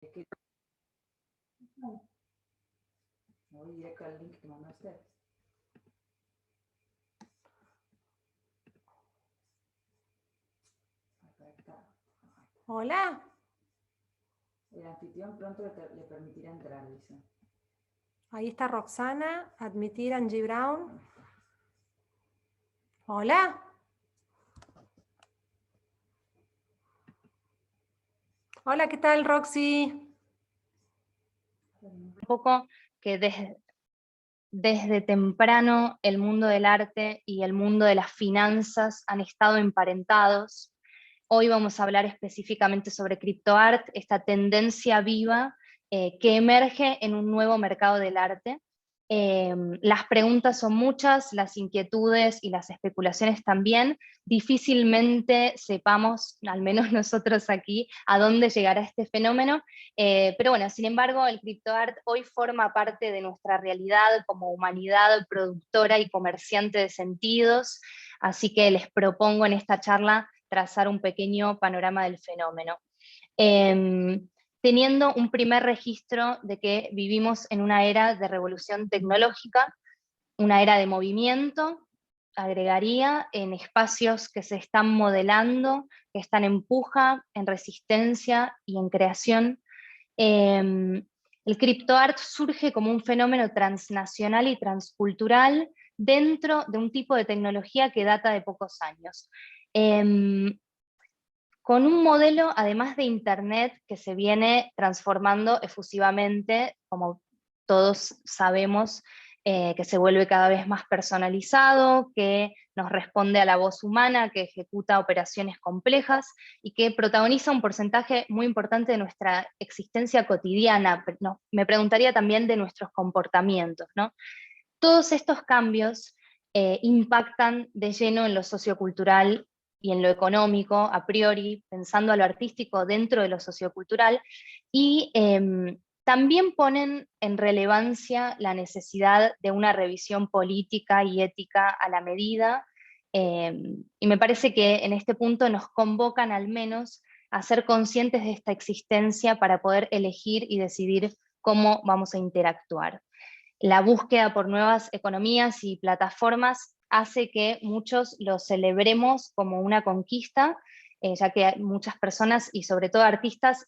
Es que voy directo al link que mandaste. Hola. El anfitrión pronto le permitirá entrar, dice. Ahí está Roxana, admitir Angie Brown. Hola. Hola, ¿qué tal, Roxy? Un poco que desde temprano el mundo del arte y el mundo de las finanzas han estado emparentados. Hoy vamos a hablar específicamente sobre criptoart, esta tendencia viva que emerge en un nuevo mercado del arte. Las preguntas son muchas, las inquietudes y las especulaciones también. Difícilmente sepamos, al menos nosotros aquí, a dónde llegará este fenómeno, pero bueno, sin embargo, el criptoart hoy forma parte de nuestra realidad como humanidad productora y comerciante de sentidos, así que les propongo en esta charla trazar un pequeño panorama del fenómeno. Teniendo un primer registro de que vivimos en una era de revolución tecnológica, una era de movimiento, agregaría, en espacios que se están modelando, que están en puja, en resistencia y en creación. El criptoart surge como un fenómeno transnacional y transcultural dentro de un tipo de tecnología que data de pocos años. Con un modelo, además de Internet, que se viene transformando efusivamente, como todos sabemos, que se vuelve cada vez más personalizado, que nos responde a la voz humana, que ejecuta operaciones complejas y que protagoniza un porcentaje muy importante de nuestra existencia cotidiana. No, me preguntaría también de nuestros comportamientos, ¿no? Todos estos cambios impactan de lleno en lo sociocultural y en lo económico, a priori, pensando a lo artístico dentro de lo sociocultural, y también ponen en relevancia la necesidad de una revisión política y ética a la medida, y me parece que en este punto nos convocan al menos a ser conscientes de esta existencia para poder elegir y decidir cómo vamos a interactuar. La búsqueda por nuevas economías y plataformas hace que muchos lo celebremos como una conquista, ya que muchas personas y sobre todo artistas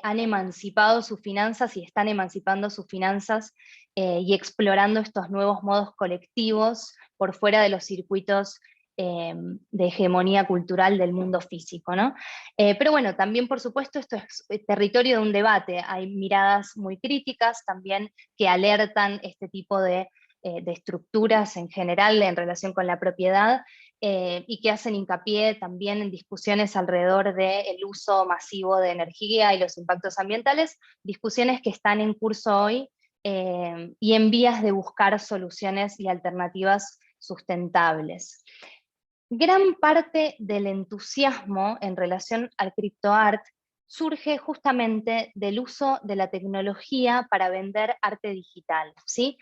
han emancipado sus finanzas y están emancipando sus finanzas y explorando estos nuevos modos colectivos por fuera de los circuitos de hegemonía cultural del mundo físico, ¿no? Pero bueno, también por supuesto esto es territorio de un debate, hay miradas muy críticas también que alertan este tipo de estructuras en general en relación con la propiedad y que hacen hincapié también en discusiones alrededor del uso masivo de energía y los impactos ambientales, discusiones que están en curso hoy y en vías de buscar soluciones y alternativas sustentables. Gran parte del entusiasmo en relación al criptoart surge justamente del uso de la tecnología para vender arte digital, ¿sí?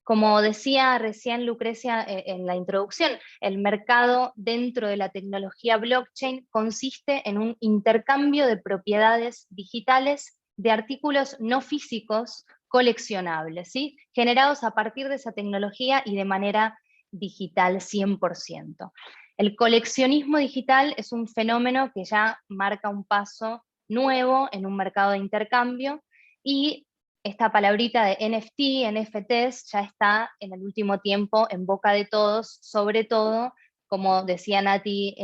Como decía recién Lucrecia en la introducción, el mercado dentro de la tecnología blockchain consiste en un intercambio de propiedades digitales de artículos no físicos coleccionables, ¿sí? Generados a partir de esa tecnología y de manera digital 100%. El coleccionismo digital es un fenómeno que ya marca un paso nuevo en un mercado de intercambio y esta palabrita de NFT, NFTs, ya está en el último tiempo en boca de todos, sobre todo, como decía Nati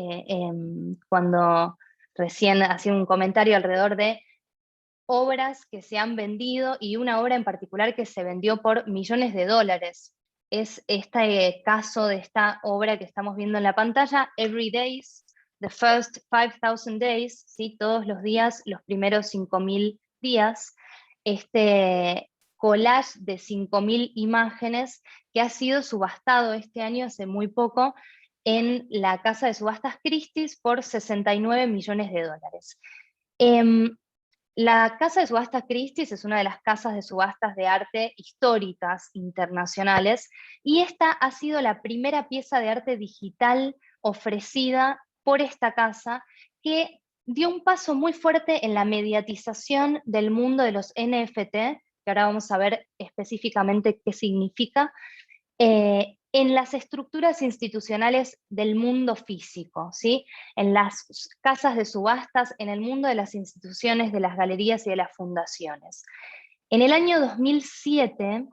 cuando recién hacía un comentario alrededor de obras que se han vendido y una obra en particular que se vendió por millones de dólares. Es este caso de esta obra que estamos viendo en la pantalla, Every Days, The First 5,000 Days, ¿sí? Todos los días, los primeros 5.000 días, este collage de 5.000 imágenes que ha sido subastado este año hace muy poco en la casa de subastas Christie's por 69 millones de dólares. La casa de subastas Christie's es una de las casas de subastas de arte históricas internacionales y esta ha sido la primera pieza de arte digital ofrecida por esta casa que dio un paso muy fuerte en la mediatización del mundo de los NFT, que ahora vamos a ver específicamente qué significa, en las estructuras institucionales del mundo físico, ¿sí? En las casas de subastas, en el mundo de las instituciones, de las galerías y de las fundaciones. En el año 2007,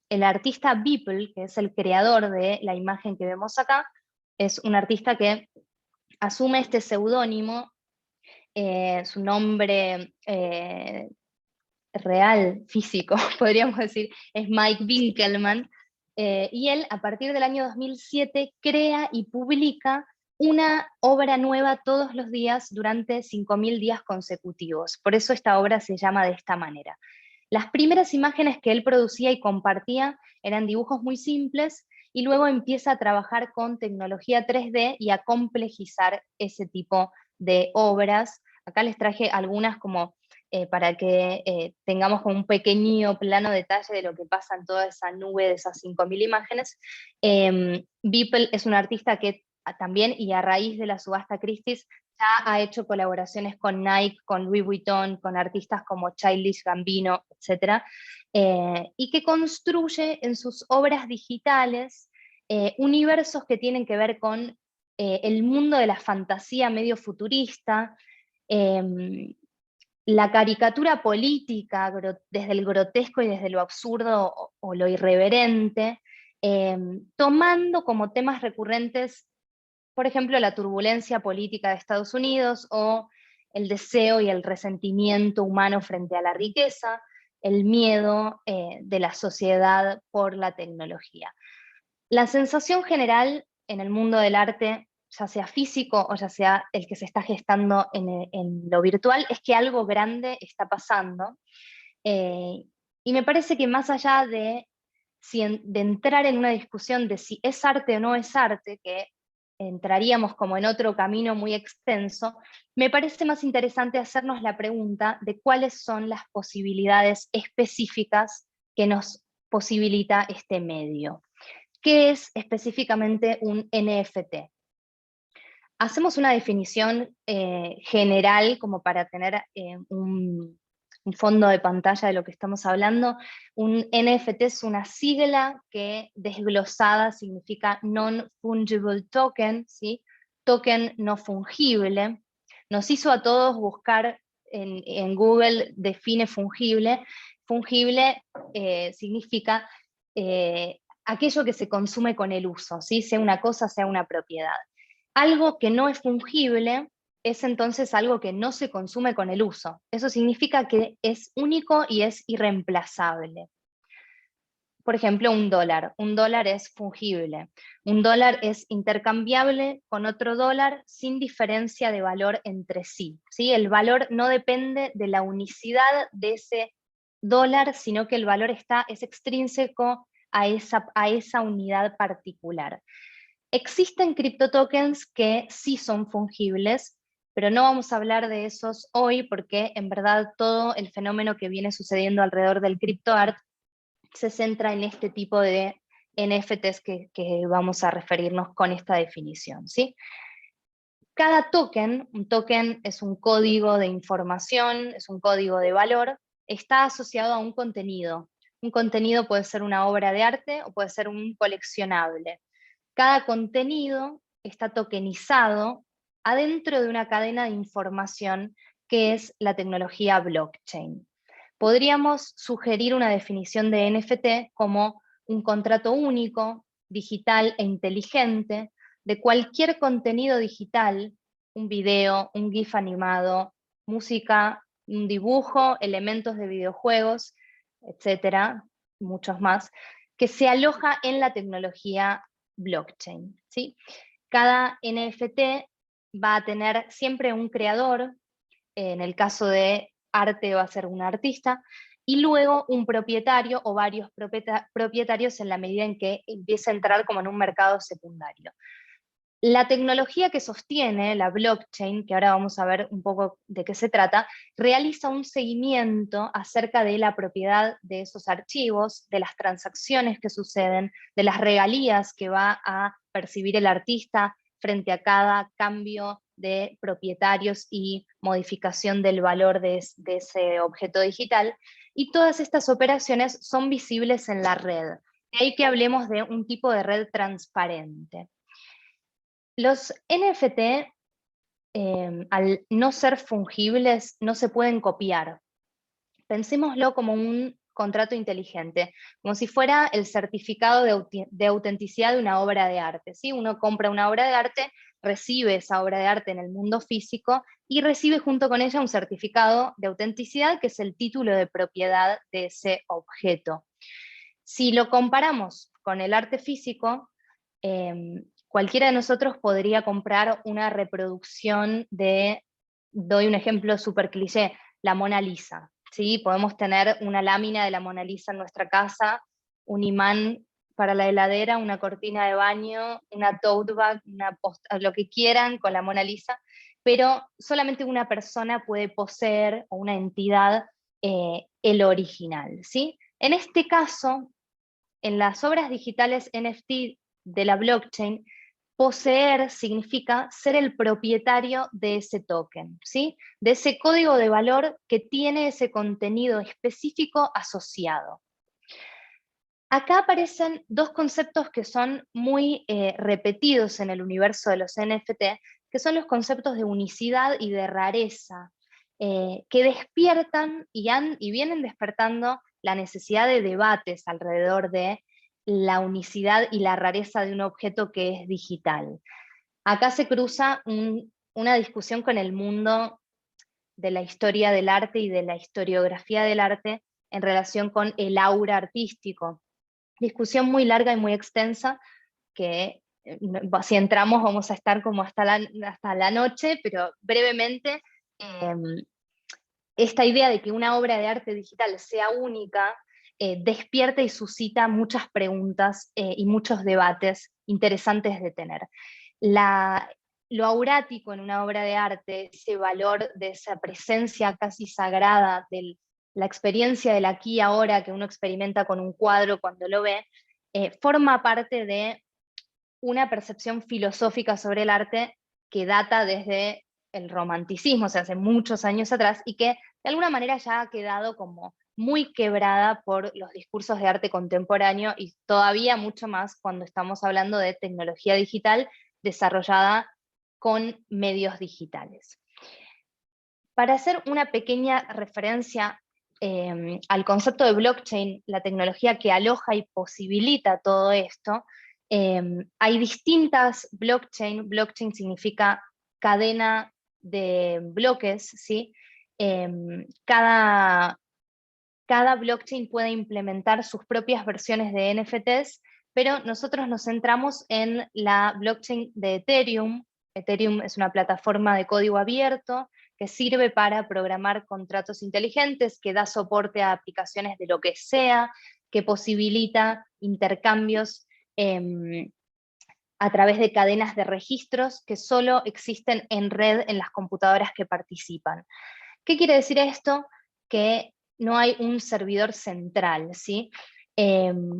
el artista Beeple, que es el creador de la imagen que vemos acá, es un artista que asume este seudónimo, su nombre real, físico, podríamos decir, es Mike Winkelmann, y él a partir del año 2007 crea y publica una obra nueva todos los días durante 5000 días consecutivos. Por eso esta obra se llama de esta manera. Las primeras imágenes que él producía y compartía eran dibujos muy simples, y luego empieza a trabajar con tecnología 3D y a complejizar ese tipo de obras. Acá les traje algunas como para que tengamos como un pequeño plano detalle de lo que pasa en toda esa nube de esas 5000 imágenes. Beeple es un artista que también, y a raíz de la subasta Christie's, ya ha hecho colaboraciones con Nike, con Louis Vuitton, con artistas como Childish Gambino, etc. Y que construye en sus obras digitales universos que tienen que ver con el mundo de la fantasía medio futurista, la caricatura política, desde el grotesco y desde lo absurdo o lo irreverente, tomando como temas recurrentes, por ejemplo, la turbulencia política de Estados Unidos o el deseo y el resentimiento humano frente a la riqueza, el miedo de la sociedad por la tecnología. La sensación general en el mundo del arte, ya sea físico o ya sea el que se está gestando en lo virtual, es que algo grande está pasando. Y me parece que más allá de entrar en una discusión de si es arte o no es arte, que entraríamos como en otro camino muy extenso, me parece más interesante hacernos la pregunta de cuáles son las posibilidades específicas que nos posibilita este medio. ¿Qué es específicamente un NFT? Hacemos una definición general como para tener un fondo de pantalla de lo que estamos hablando. Un NFT es una sigla que desglosada significa Non-Fungible Token, ¿sí? Token no fungible. Nos hizo a todos buscar en Google, define fungible. Fungible significa aquello que se consume con el uso, ¿sí? Sea una cosa, sea una propiedad. Algo que no es fungible es entonces algo que no se consume con el uso. Eso significa que es único y es irreemplazable. Por ejemplo, un dólar. Un dólar es fungible. Un dólar es intercambiable con otro dólar sin diferencia de valor entre sí, ¿sí? El valor no depende de la unicidad de ese dólar, sino que el valor es extrínseco a esa unidad particular. Existen criptotokens que sí son fungibles, pero no vamos a hablar de esos hoy porque en verdad todo el fenómeno que viene sucediendo alrededor del criptoart se centra en este tipo de NFTs que vamos a referirnos con esta definición, ¿sí? Cada token, un token es un código de información, es un código de valor, está asociado a un contenido. Un contenido puede ser una obra de arte o puede ser un coleccionable. Cada contenido está tokenizado adentro de una cadena de información que es la tecnología blockchain. Podríamos sugerir una definición de NFT como un contrato único, digital e inteligente de cualquier contenido digital, un video, un GIF animado, música, un dibujo, elementos de videojuegos, etcétera, muchos más, que se aloja en la tecnología blockchain, ¿sí? Cada NFT va a tener siempre un creador, en el caso de arte va a ser un artista, y luego un propietario o varios propietarios en la medida en que empieza a entrar como en un mercado secundario. La tecnología que sostiene la blockchain, que ahora vamos a ver un poco de qué se trata, realiza un seguimiento acerca de la propiedad de esos archivos, de las transacciones que suceden, de las regalías que va a percibir el artista frente a cada cambio de propietarios y modificación del valor de ese objeto digital, y todas estas operaciones son visibles en la red. De ahí que hablemos de un tipo de red transparente. Los NFT, al no ser fungibles, no se pueden copiar. Pensémoslo como un contrato inteligente, como si fuera el certificado de autenticidad de una obra de arte, ¿sí? Uno compra una obra de arte, recibe esa obra de arte en el mundo físico y recibe junto con ella un certificado de autenticidad, que es el título de propiedad de ese objeto. Si lo comparamos con el arte físico, cualquiera de nosotros podría comprar una reproducción de, doy un ejemplo súper cliché, la Mona Lisa. ¿Sí? Podemos tener una lámina de la Mona Lisa en nuestra casa, un imán para la heladera, una cortina de baño, una tote bag, lo que quieran con la Mona Lisa, pero solamente una persona puede poseer, o una entidad, el original. ¿Sí? En este caso, en las obras digitales NFT de la blockchain, poseer significa ser el propietario de ese token, ¿sí? De ese código de valor que tiene ese contenido específico asociado. Acá aparecen dos conceptos que son muy repetidos en el universo de los NFT, que son los conceptos de unicidad y de rareza, que despiertan y vienen despertando la necesidad de debates alrededor de la unicidad y la rareza de un objeto que es digital. Acá se cruza una discusión con el mundo de la historia del arte y de la historiografía del arte en relación con el aura artístico. Discusión muy larga y muy extensa que si entramos vamos a estar como hasta la noche, pero brevemente, esta idea de que una obra de arte digital sea única despierta y suscita muchas preguntas y muchos debates interesantes de tener. Lo aurático en una obra de arte, ese valor de esa presencia casi sagrada, de la experiencia del aquí y ahora que uno experimenta con un cuadro cuando lo ve, forma parte de una percepción filosófica sobre el arte que data desde el romanticismo, o sea, hace muchos años atrás, y que de alguna manera ya ha quedado como muy quebrada por los discursos de arte contemporáneo, y todavía mucho más cuando estamos hablando de tecnología digital desarrollada con medios digitales. Para hacer una pequeña referencia al concepto de blockchain, la tecnología que aloja y posibilita todo esto, hay distintas blockchain. Blockchain significa cadena de bloques, ¿sí? Cada blockchain puede implementar sus propias versiones de NFTs, pero nosotros nos centramos en la blockchain de Ethereum. Ethereum es una plataforma de código abierto que sirve para programar contratos inteligentes, que da soporte a aplicaciones de lo que sea, que posibilita intercambios a través de cadenas de registros que solo existen en red en las computadoras que participan. ¿Qué quiere decir esto? Que no hay un servidor central, ¿sí?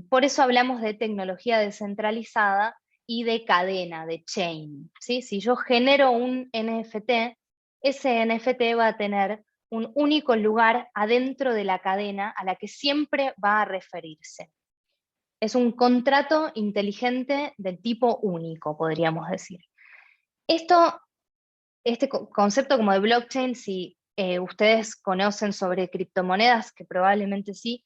Por eso hablamos de tecnología descentralizada y de cadena, de chain, ¿sí? Si yo genero un NFT, ese NFT va a tener un único lugar adentro de la cadena a la que siempre va a referirse. Es un contrato inteligente de tipo único, podríamos decir. Este concepto como de blockchain, si ustedes conocen sobre criptomonedas, que probablemente sí,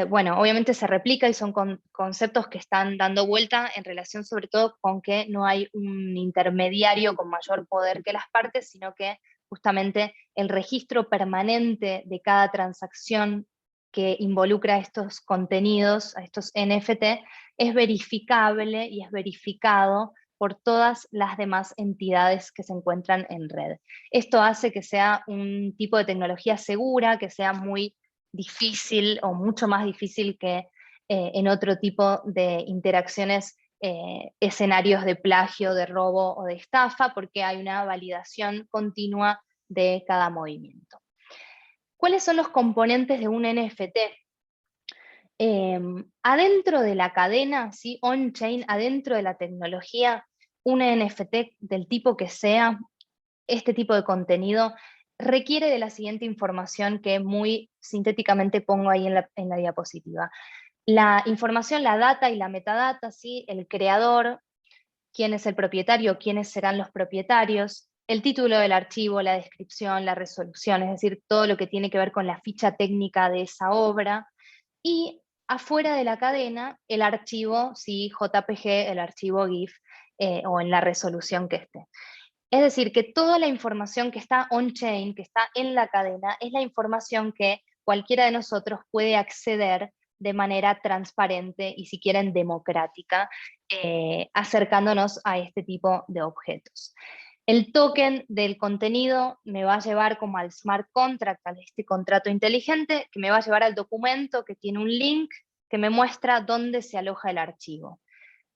bueno, obviamente se replica y son conceptos que están dando vuelta en relación sobre todo con que no hay un intermediario con mayor poder que las partes, sino que justamente el registro permanente de cada transacción que involucra estos contenidos, a estos NFT, es verificable y es verificado por todas las demás entidades que se encuentran en red. Esto hace que sea un tipo de tecnología segura, que sea muy difícil o mucho más difícil que en otro tipo de interacciones, escenarios de plagio, de robo o de estafa, porque hay una validación continua de cada movimiento. ¿Cuáles son los componentes de un NFT? Adentro de la cadena, ¿sí? On-chain, adentro de la tecnología, un NFT del tipo que sea, este tipo de contenido requiere de la siguiente información que muy sintéticamente pongo ahí en la diapositiva. La información, la data y la metadata, ¿sí? El creador, quién es el propietario, quiénes serán los propietarios, el título del archivo, la descripción, la resolución, es decir, todo lo que tiene que ver con la ficha técnica de esa obra, y afuera de la cadena el archivo, sí, JPG, el archivo GIF, o en la resolución que esté. Es decir, que toda la información que está on-chain, que está en la cadena, es la información que cualquiera de nosotros puede acceder de manera transparente y, si quieren, democrática, acercándonos a este tipo de objetos. El token del contenido me va a llevar como al smart contract, a este contrato inteligente, que me va a llevar al documento que tiene un link que me muestra dónde se aloja el archivo.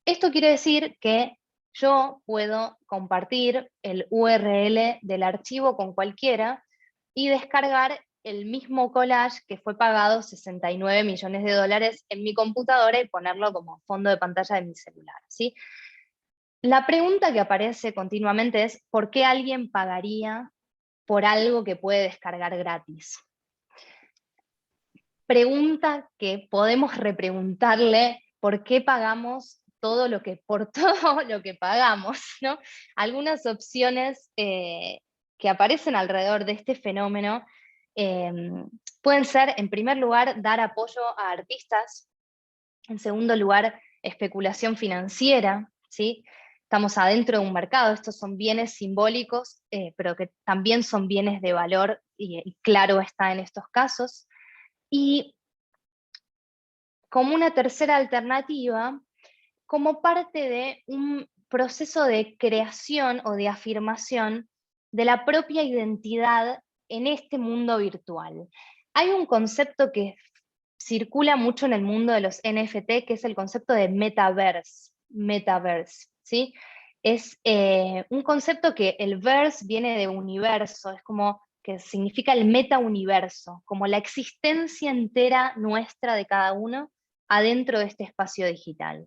Esto quiere decir que yo puedo compartir el URL del archivo con cualquiera y descargar el mismo collage que fue pagado $69 millones en mi computadora y ponerlo como fondo de pantalla de mi celular, ¿sí? La pregunta que aparece continuamente es: ¿por qué alguien pagaría por algo que puede descargar gratis? Pregunta que podemos repreguntarle: ¿por qué pagamos por todo lo que pagamos, ¿no? Algunas opciones que aparecen alrededor de este fenómeno pueden ser, en primer lugar, dar apoyo a artistas; en segundo lugar, especulación financiera, ¿sí? Estamos adentro de un mercado, estos son bienes simbólicos, pero que también son bienes de valor, y claro está en estos casos. Y como una tercera alternativa, como parte de un proceso de creación o de afirmación de la propia identidad en este mundo virtual. Hay un concepto que circula mucho en el mundo de los NFT, que es el concepto de metaverse. Metaverse, ¿sí? Es un concepto que el verse viene de universo, es como que significa el metauniverso, como la existencia entera nuestra de cada uno adentro de este espacio digital.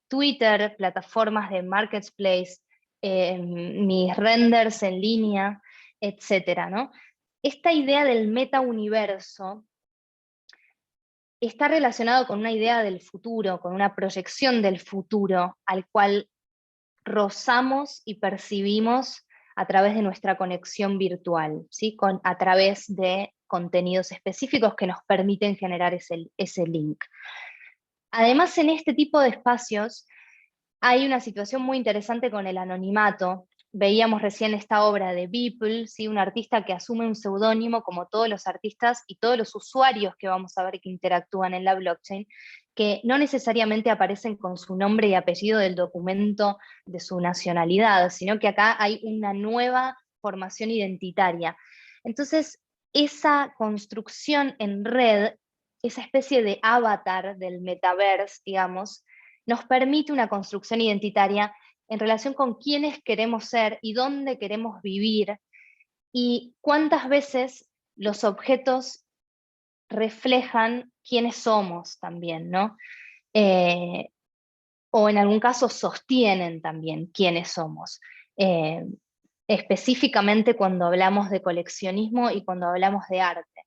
Twitter, plataformas de marketplace, mis renders en línea, etcétera, ¿no? Esta idea del metauniverso está relacionado con una idea del futuro, con una proyección del futuro al cual rozamos y percibimos a través de nuestra conexión virtual, ¿sí? A través de contenidos específicos que nos permiten generar ese link. Además, en este tipo de espacios hay una situación muy interesante con el anonimato. Veíamos recién esta obra de Beeple, ¿sí? Un artista que asume un seudónimo, como todos los artistas y todos los usuarios que vamos a ver que interactúan en la blockchain, que no necesariamente aparecen con su nombre y apellido del documento de su nacionalidad, sino que acá hay una nueva formación identitaria. Entonces, esa construcción en red, esa especie de avatar del metaverse, digamos, nos permite una construcción identitaria en relación con quiénes queremos ser y dónde queremos vivir, y cuántas veces los objetos reflejan quiénes somos también, ¿no? O en algún caso sostienen también quiénes somos. Específicamente cuando hablamos de coleccionismo y cuando hablamos de arte.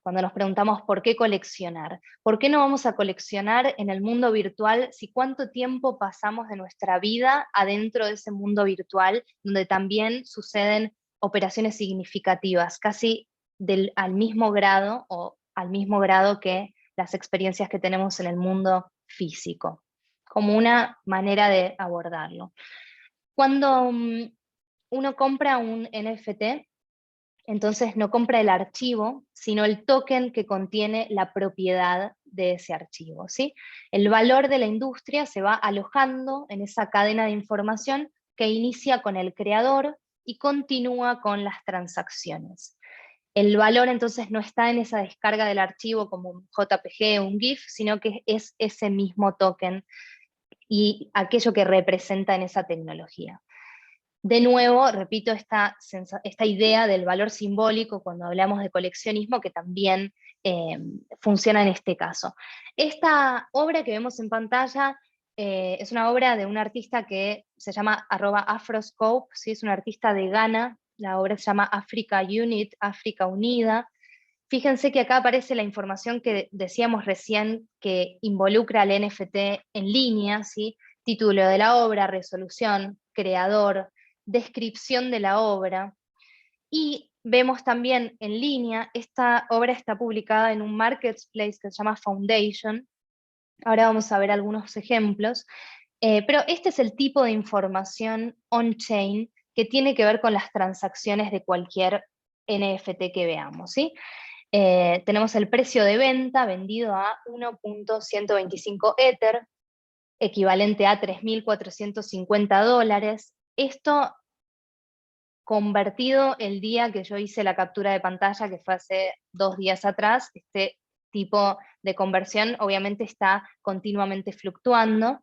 Cuando nos preguntamos por qué coleccionar. ¿Por qué no vamos a coleccionar en el mundo virtual si cuánto tiempo pasamos de nuestra vida adentro de ese mundo virtual, donde también suceden operaciones significativas, casi al mismo grado o al mismo grado que las experiencias que tenemos en el mundo físico, como una manera de abordarlo. Cuando uno compra un NFT, entonces no compra el archivo, sino el token que contiene la propiedad de ese archivo, ¿sí? El valor de la industria se va alojando en esa cadena de información que inicia con el creador y continúa con las transacciones. El valor entonces no está en esa descarga del archivo como un JPG o un GIF, sino que es ese mismo token y aquello que representa en esa tecnología. De nuevo, repito esta idea del valor simbólico cuando hablamos de coleccionismo, que también funciona en este caso. Esta obra que vemos en pantalla es una obra de un artista que se llama @afroscope, ¿sí? Es un artista de Ghana, la obra se llama Africa Unit, África Unida. Fíjense que acá aparece la información que decíamos recién que involucra al NFT en línea, ¿sí? Título de la obra, resolución, creador, descripción de la obra. Y vemos también en línea, esta obra está publicada en un marketplace que se llama Foundation. Ahora vamos a ver algunos ejemplos. Pero este es el tipo de información on-chain que tiene que ver con las transacciones de cualquier NFT que veamos, ¿sí? Tenemos el precio de venta vendido a 1.125 Ether, equivalente a $3.450. Esto convertido el día que yo hice la captura de pantalla, que fue hace 2 días atrás, este tipo de conversión obviamente está continuamente fluctuando.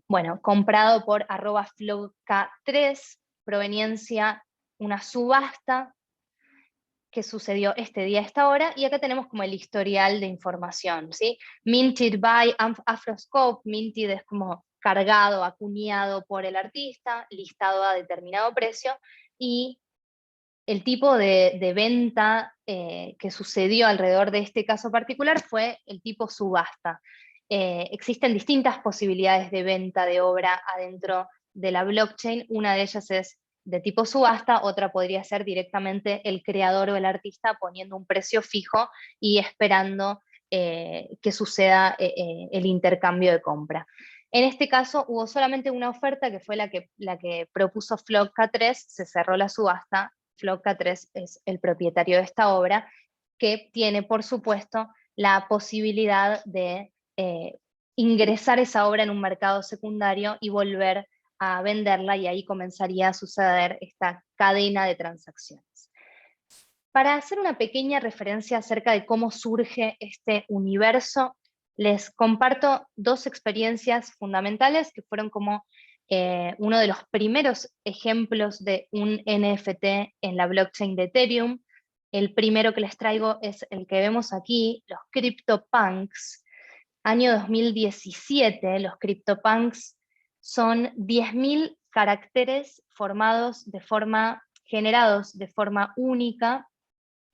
Bueno, comprado por @flowk3, proveniencia, una subasta que sucedió este día a esta hora, y acá tenemos como el historial de información, ¿sí? Minted by Afroscope, minted es como cargado, acuñado por el artista, listado a determinado precio, y el tipo de venta que sucedió alrededor de este caso particular fue el tipo subasta. Existen distintas posibilidades de venta de obra adentro de la blockchain, una de ellas es de tipo subasta, otra podría ser directamente el creador o el artista poniendo un precio fijo y esperando que suceda el intercambio de compra. En este caso hubo solamente una oferta que fue la que propuso Flowk3, se cerró la subasta. Flowk3 es el propietario de esta obra, que tiene, por supuesto, la posibilidad de ingresar esa obra en un mercado secundario y volver a venderla, y ahí comenzaría a suceder esta cadena de transacciones. Para hacer una pequeña referencia acerca de cómo surge este universo, les comparto 2 experiencias fundamentales que fueron como uno de los primeros ejemplos de un NFT en la blockchain de Ethereum. El primero que les traigo es el que vemos aquí, los CryptoPunks. Año 2017, los CryptoPunks son 10.000 caracteres generados de forma única.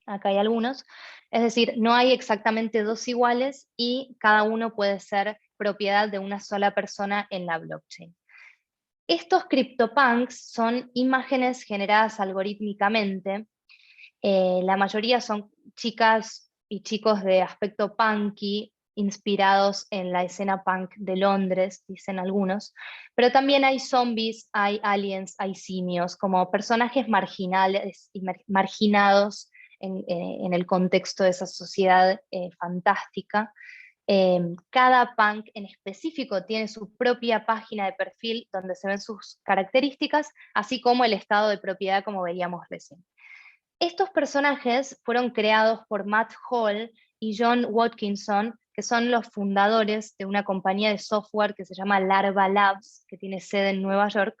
Acá hay algunos. Es decir, no hay exactamente 2 iguales y cada uno puede ser propiedad de una sola persona en la blockchain. Estos CryptoPunks son imágenes generadas algorítmicamente. La mayoría son chicas y chicos de aspecto punky, inspirados en la escena punk de Londres, dicen algunos, pero también hay zombies, hay aliens, hay simios, como personajes marginales y marginados en el contexto de esa sociedad fantástica. Cada punk en específico tiene su propia página de perfil donde se ven sus características, así como el estado de propiedad, como veíamos recién. Estos personajes fueron creados por Matt Hall y John Watkinson, que son los fundadores de una compañía de software que se llama Larva Labs, que tiene sede en Nueva York.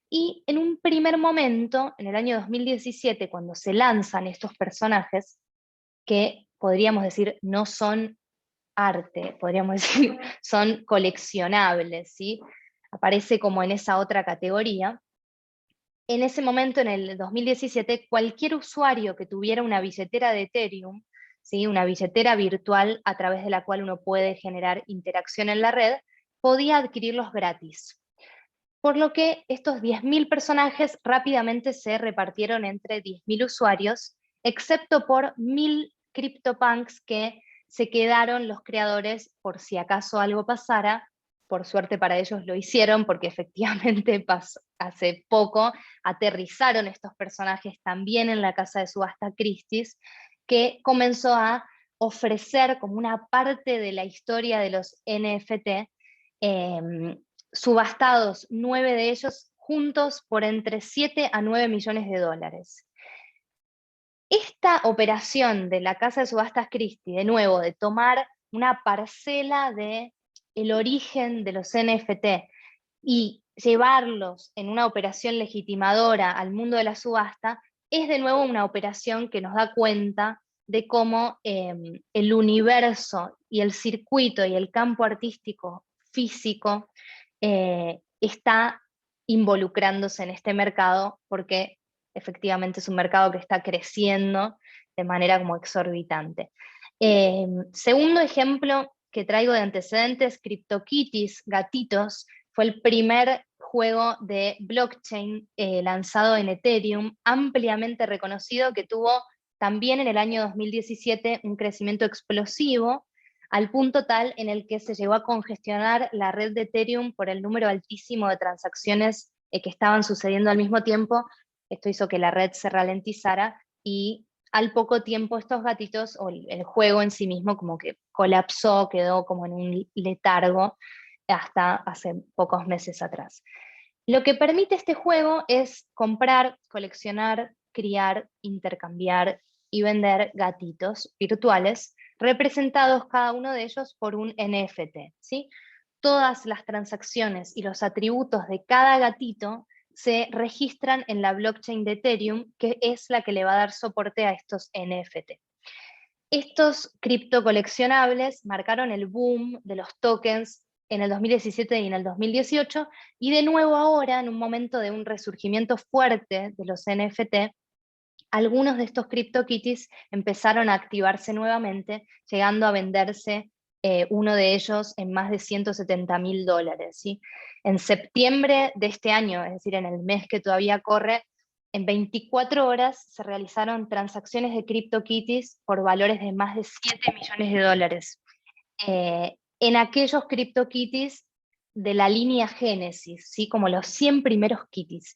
Y en un primer momento, en el año 2017, cuando se lanzan estos personajes, que podríamos decir no son arte, podríamos decir son coleccionables, ¿sí? Aparece como en esa otra categoría. En ese momento, en el 2017, cualquier usuario que tuviera una billetera de Ethereum, ¿sí? Una billetera virtual a través de la cual uno puede generar interacción en la red, podía adquirirlos gratis. Por lo que estos 10.000 personajes rápidamente se repartieron entre 10.000 usuarios, excepto por 1.000 CryptoPunks que se quedaron los creadores por si acaso algo pasara. Por suerte para ellos lo hicieron, porque efectivamente hace poco aterrizaron estos personajes también en la casa de subasta Christie's, que comenzó a ofrecer como una parte de la historia de los NFT, subastados 9 de ellos juntos por entre 7 a 9 millones de dólares. Esta operación de la casa de subastas Christie, de nuevo, de tomar una parcela del origen de los NFT y llevarlos en una operación legitimadora al mundo de la subasta, es de nuevo una operación que nos da cuenta de cómo el universo y el circuito y el campo artístico físico, está involucrándose en este mercado porque efectivamente es un mercado que está creciendo de manera como exorbitante. Segundo ejemplo que traigo de antecedentes, CryptoKitties, gatitos, fue el primer juego de blockchain lanzado en Ethereum, ampliamente reconocido, que tuvo también en el año 2017 un crecimiento explosivo, al punto tal en el que se llegó a congestionar la red de Ethereum por el número altísimo de transacciones que estaban sucediendo al mismo tiempo. Esto hizo que la red se ralentizara y al poco tiempo estos gatitos, o el juego en sí mismo, como que colapsó, quedó como en un letargo hasta hace pocos meses atrás. Lo que permite este juego es comprar, coleccionar, criar, intercambiar y vender gatitos virtuales, representados cada uno de ellos por un NFT, ¿sí? Todas las transacciones y los atributos de cada gatito se registran en la blockchain de Ethereum, que es la que le va a dar soporte a estos NFT. Estos criptocoleccionables marcaron el boom de los tokens en el 2017 y en el 2018, y de nuevo ahora, en un momento de un resurgimiento fuerte de los NFT, algunos de estos CryptoKitties empezaron a activarse nuevamente, llegando a venderse uno de ellos en más de $170.000, ¿sí? En septiembre de este año, es decir, en el mes que todavía corre, en 24 horas se realizaron transacciones de CryptoKitties por valores de más de $7 millones. En aquellos CryptoKitties de la línea Génesis, ¿sí? Como los 100 primeros kitties.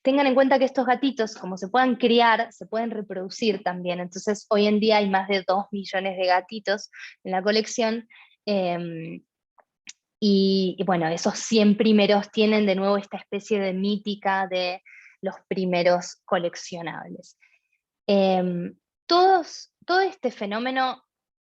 Tengan en cuenta que estos gatitos, como se puedan criar, se pueden reproducir también. Entonces, hoy en día hay más de 2 millones de gatitos en la colección. Y bueno, esos 100 primeros tienen de nuevo esta especie de mítica de los primeros coleccionables. Todo este fenómeno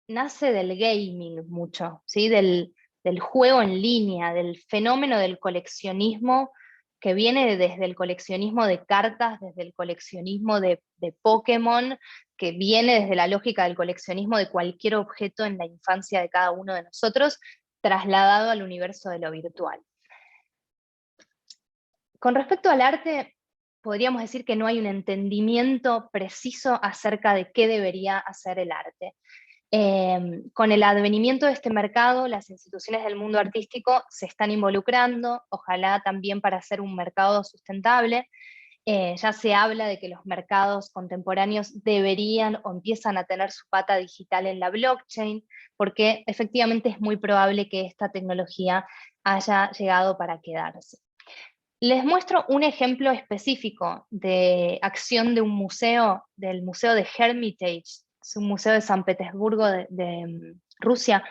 nace del gaming mucho, ¿sí? Del juego en línea, del fenómeno del coleccionismo, que viene desde el coleccionismo de cartas, desde el coleccionismo de Pokémon, que viene desde la lógica del coleccionismo de cualquier objeto en la infancia de cada uno de nosotros, trasladado al universo de lo virtual. Con respecto al arte, podríamos decir que no hay un entendimiento preciso acerca de qué debería hacer el arte. Con el advenimiento de este mercado, las instituciones del mundo artístico se están involucrando, ojalá también para hacer un mercado sustentable. Ya se habla de que los mercados contemporáneos deberían o empiezan a tener su pata digital en la blockchain, porque efectivamente es muy probable que esta tecnología haya llegado para quedarse. Les muestro un ejemplo específico de acción de un museo, del Museo de Hermitage, es un museo de San Petersburgo de Rusia.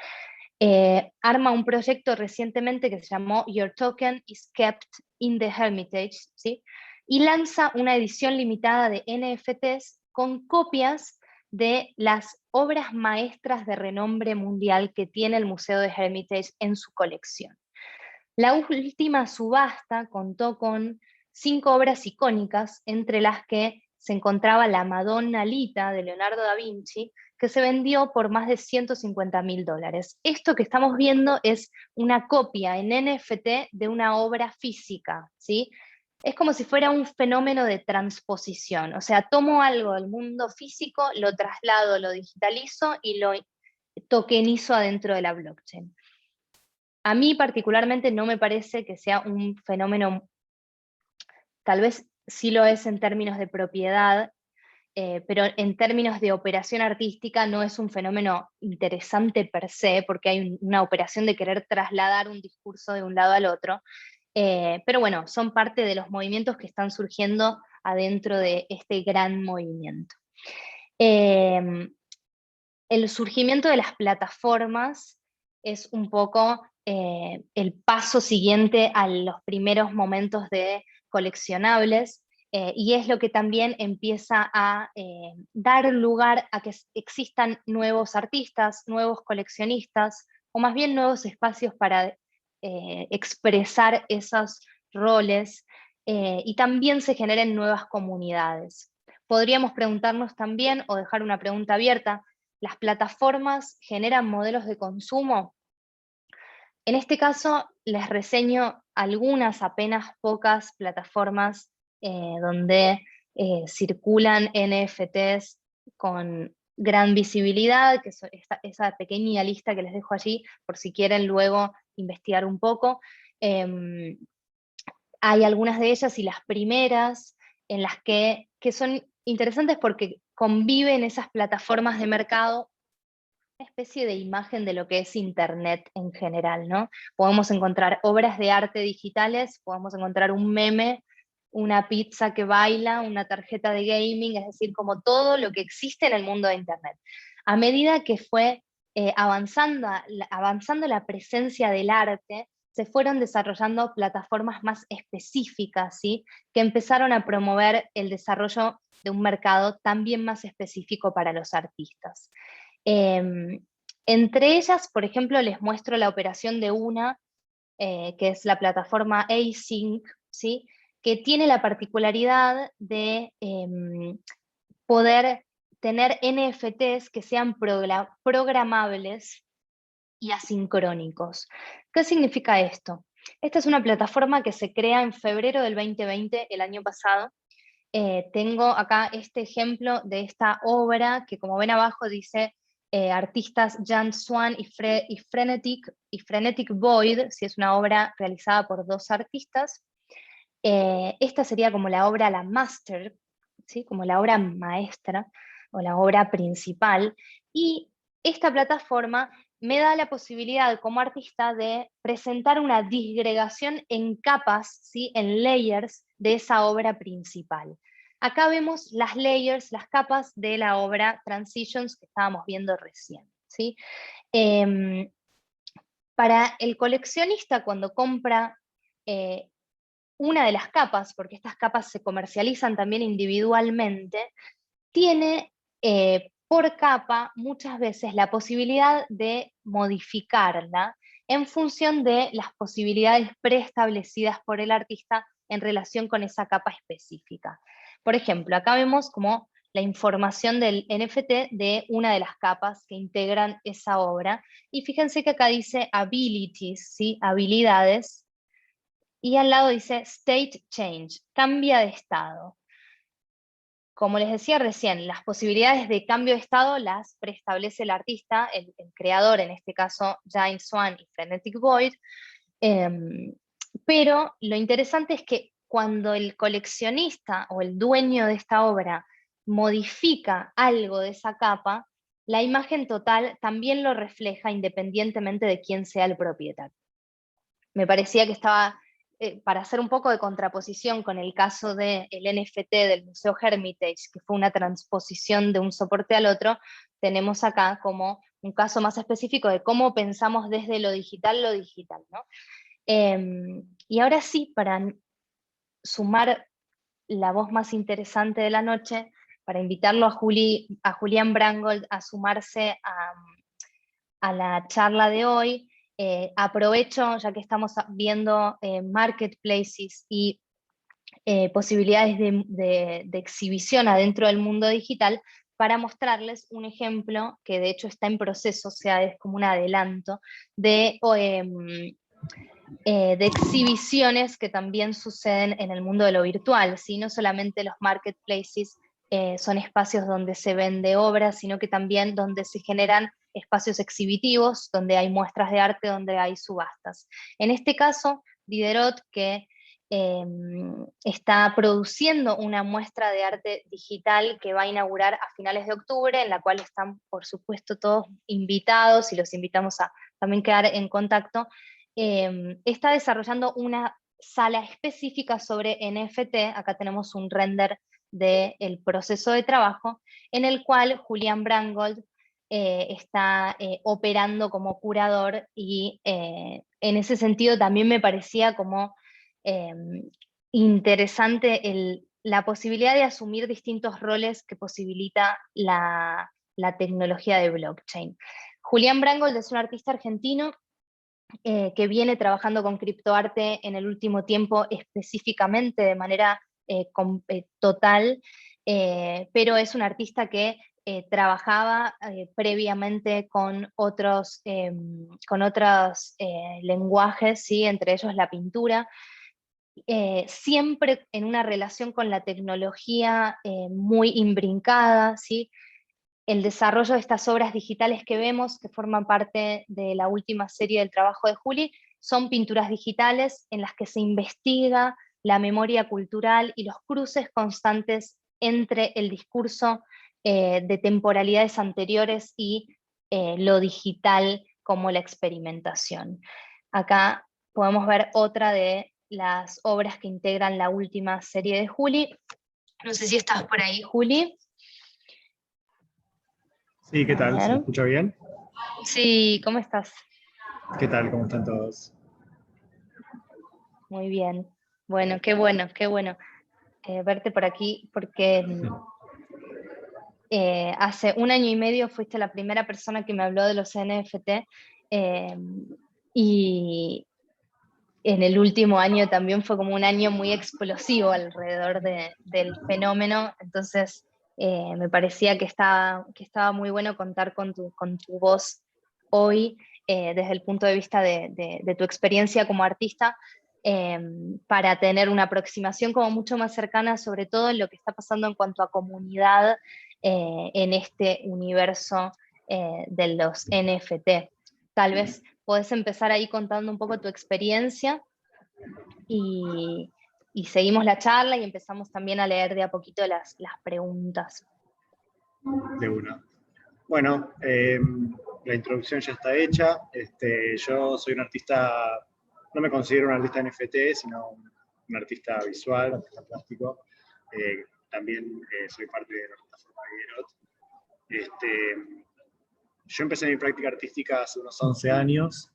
Arma un proyecto recientemente que se llamó Your Token is Kept in the Hermitage, ¿sí? Y lanza una edición limitada de NFTs con copias de las obras maestras de renombre mundial que tiene el Museo de Hermitage en su colección. La última subasta contó con 5 obras icónicas, entre las que se encontraba la Madonna Lita de Leonardo da Vinci, que se vendió por más de $150.000. Esto que estamos viendo es una copia en NFT de una obra física, ¿sí? Es como si fuera un fenómeno de transposición, o sea, tomo algo del mundo físico, lo traslado, lo digitalizo y lo tokenizo adentro de la blockchain. A mí particularmente no me parece que sea un fenómeno, tal vez sí lo es en términos de propiedad, pero en términos de operación artística no es un fenómeno interesante per se, porque hay una operación de querer trasladar un discurso de un lado al otro. Pero bueno, son parte de los movimientos que están surgiendo adentro de este gran movimiento. El surgimiento de las plataformas es un poco el paso siguiente a los primeros momentos de coleccionables, y es lo que también empieza a dar lugar a que existan nuevos artistas, nuevos coleccionistas, o más bien nuevos espacios para expresar esos roles, y también se generen nuevas comunidades. Podríamos preguntarnos también, o dejar una pregunta abierta, ¿las plataformas generan modelos de consumo? En este caso, les reseño algunas, apenas pocas plataformas donde circulan NFTs con gran visibilidad, que es esa pequeña lista que les dejo allí, por si quieren luego investigar un poco. Hay algunas de ellas y las primeras en las que son interesantes porque conviven esas plataformas de mercado, una especie de imagen de lo que es Internet en general, ¿no? Podemos encontrar obras de arte digitales, podemos encontrar un meme, una pizza que baila, una tarjeta de gaming, es decir, como todo lo que existe en el mundo de Internet. A medida que fue avanzando la presencia del arte, se fueron desarrollando plataformas más específicas, ¿sí? Que empezaron a promover el desarrollo de un mercado también más específico para los artistas. Entre ellas, por ejemplo, les muestro la operación de una, que es la plataforma Async, ¿sí? Que tiene la particularidad de poder tener NFTs que sean programables y asincrónicos. ¿Qué significa esto? Esta es una plataforma que se crea en febrero del 2020, el año pasado. Tengo acá este ejemplo de esta obra que, como ven abajo, dice artistas Jan Swan y Frenetic Void, si es una obra realizada por 2 artistas. Esta sería como la obra, la master, ¿sí? Como la obra maestra o la obra principal, y esta plataforma me da la posibilidad como artista de presentar una disgregación en capas, ¿sí? En layers de esa obra principal. Acá vemos las layers, las capas de la obra Transitions que estábamos viendo recién, ¿sí? Para el coleccionista, cuando compra una de las capas, porque estas capas se comercializan también individualmente, tiene por capa muchas veces la posibilidad de modificarla en función de las posibilidades preestablecidas por el artista en relación con esa capa específica. Por ejemplo, acá vemos como la información del NFT de una de las capas que integran esa obra, y fíjense que acá dice abilities, ¿sí? Habilidades, y al lado dice state change, cambia de estado. Como les decía recién, las posibilidades de cambio de estado las preestablece el artista, el creador, en este caso Jan Swan y Frenetic Void, pero lo interesante es que cuando el coleccionista o el dueño de esta obra modifica algo de esa capa, la imagen total también lo refleja independientemente de quién sea el propietario. Me parecía que estaba, para hacer un poco de contraposición con el caso del NFT del Museo Hermitage, que fue una transposición de un soporte al otro, tenemos acá como un caso más específico de cómo pensamos desde lo digital, ¿no? Y ahora sí, para sumar la voz más interesante de la noche, para invitarlo a Julián Brangold a sumarse a la charla de hoy, aprovecho, ya que estamos viendo marketplaces y posibilidades de exhibición adentro del mundo digital, para mostrarles un ejemplo que de hecho está en proceso, o sea, es como un adelanto de exhibiciones que también suceden en el mundo de lo virtual, ¿sí? No solamente los marketplaces son espacios donde se vende obras, sino que también donde se generan espacios exhibitivos, donde hay muestras de arte, donde hay subastas. En este caso, Diderot, que está produciendo una muestra de arte digital que va a inaugurar a finales de octubre, en la cual están, por supuesto, todos invitados, y los invitamos a también quedar en contacto. Está desarrollando una sala específica sobre NFT, acá tenemos un render del proceso de trabajo, en el cual Julián Brangold está operando como curador, y en ese sentido también me parecía como interesante la posibilidad de asumir distintos roles que posibilita la tecnología de blockchain. Julián Brangold es un artista argentino que viene trabajando con criptoarte en el último tiempo, específicamente de manera total, pero es un artista que trabajaba previamente con otros lenguajes, ¿sí? Entre ellos la pintura, siempre en una relación con la tecnología muy imbrincada, ¿sí? El desarrollo de estas obras digitales que vemos, que forman parte de la última serie del trabajo de Juli, son pinturas digitales en las que se investiga la memoria cultural y los cruces constantes entre el discurso de temporalidades anteriores y lo digital como la experimentación. Acá podemos ver otra de las obras que integran la última serie de Juli. No sé si estás por ahí, Juli. Sí, ¿qué tal? ¿Se me escucha bien? Sí, ¿cómo estás? ¿Qué tal? ¿Cómo están todos? Muy bien. Bueno, qué bueno, qué bueno verte por aquí, porque hace 1 año y medio fuiste la primera persona que me habló de los NFT, y en el último año también fue como un año muy explosivo alrededor del fenómeno, entonces me parecía que estaba muy bueno contar con tu voz hoy, desde el punto de vista de tu experiencia como artista, para tener una aproximación como mucho más cercana, sobre todo en lo que está pasando en cuanto a comunidad en este universo de los NFT. Tal vez podés empezar ahí contando un poco tu experiencia y seguimos la charla y empezamos también a leer de a poquito las preguntas. De una. Bueno, la introducción ya está hecha. Yo soy un artista, no me considero un artista NFT, sino un artista visual, un artista plástico. También soy parte de la plataforma de Gerot. Yo empecé mi práctica artística hace unos 11 años,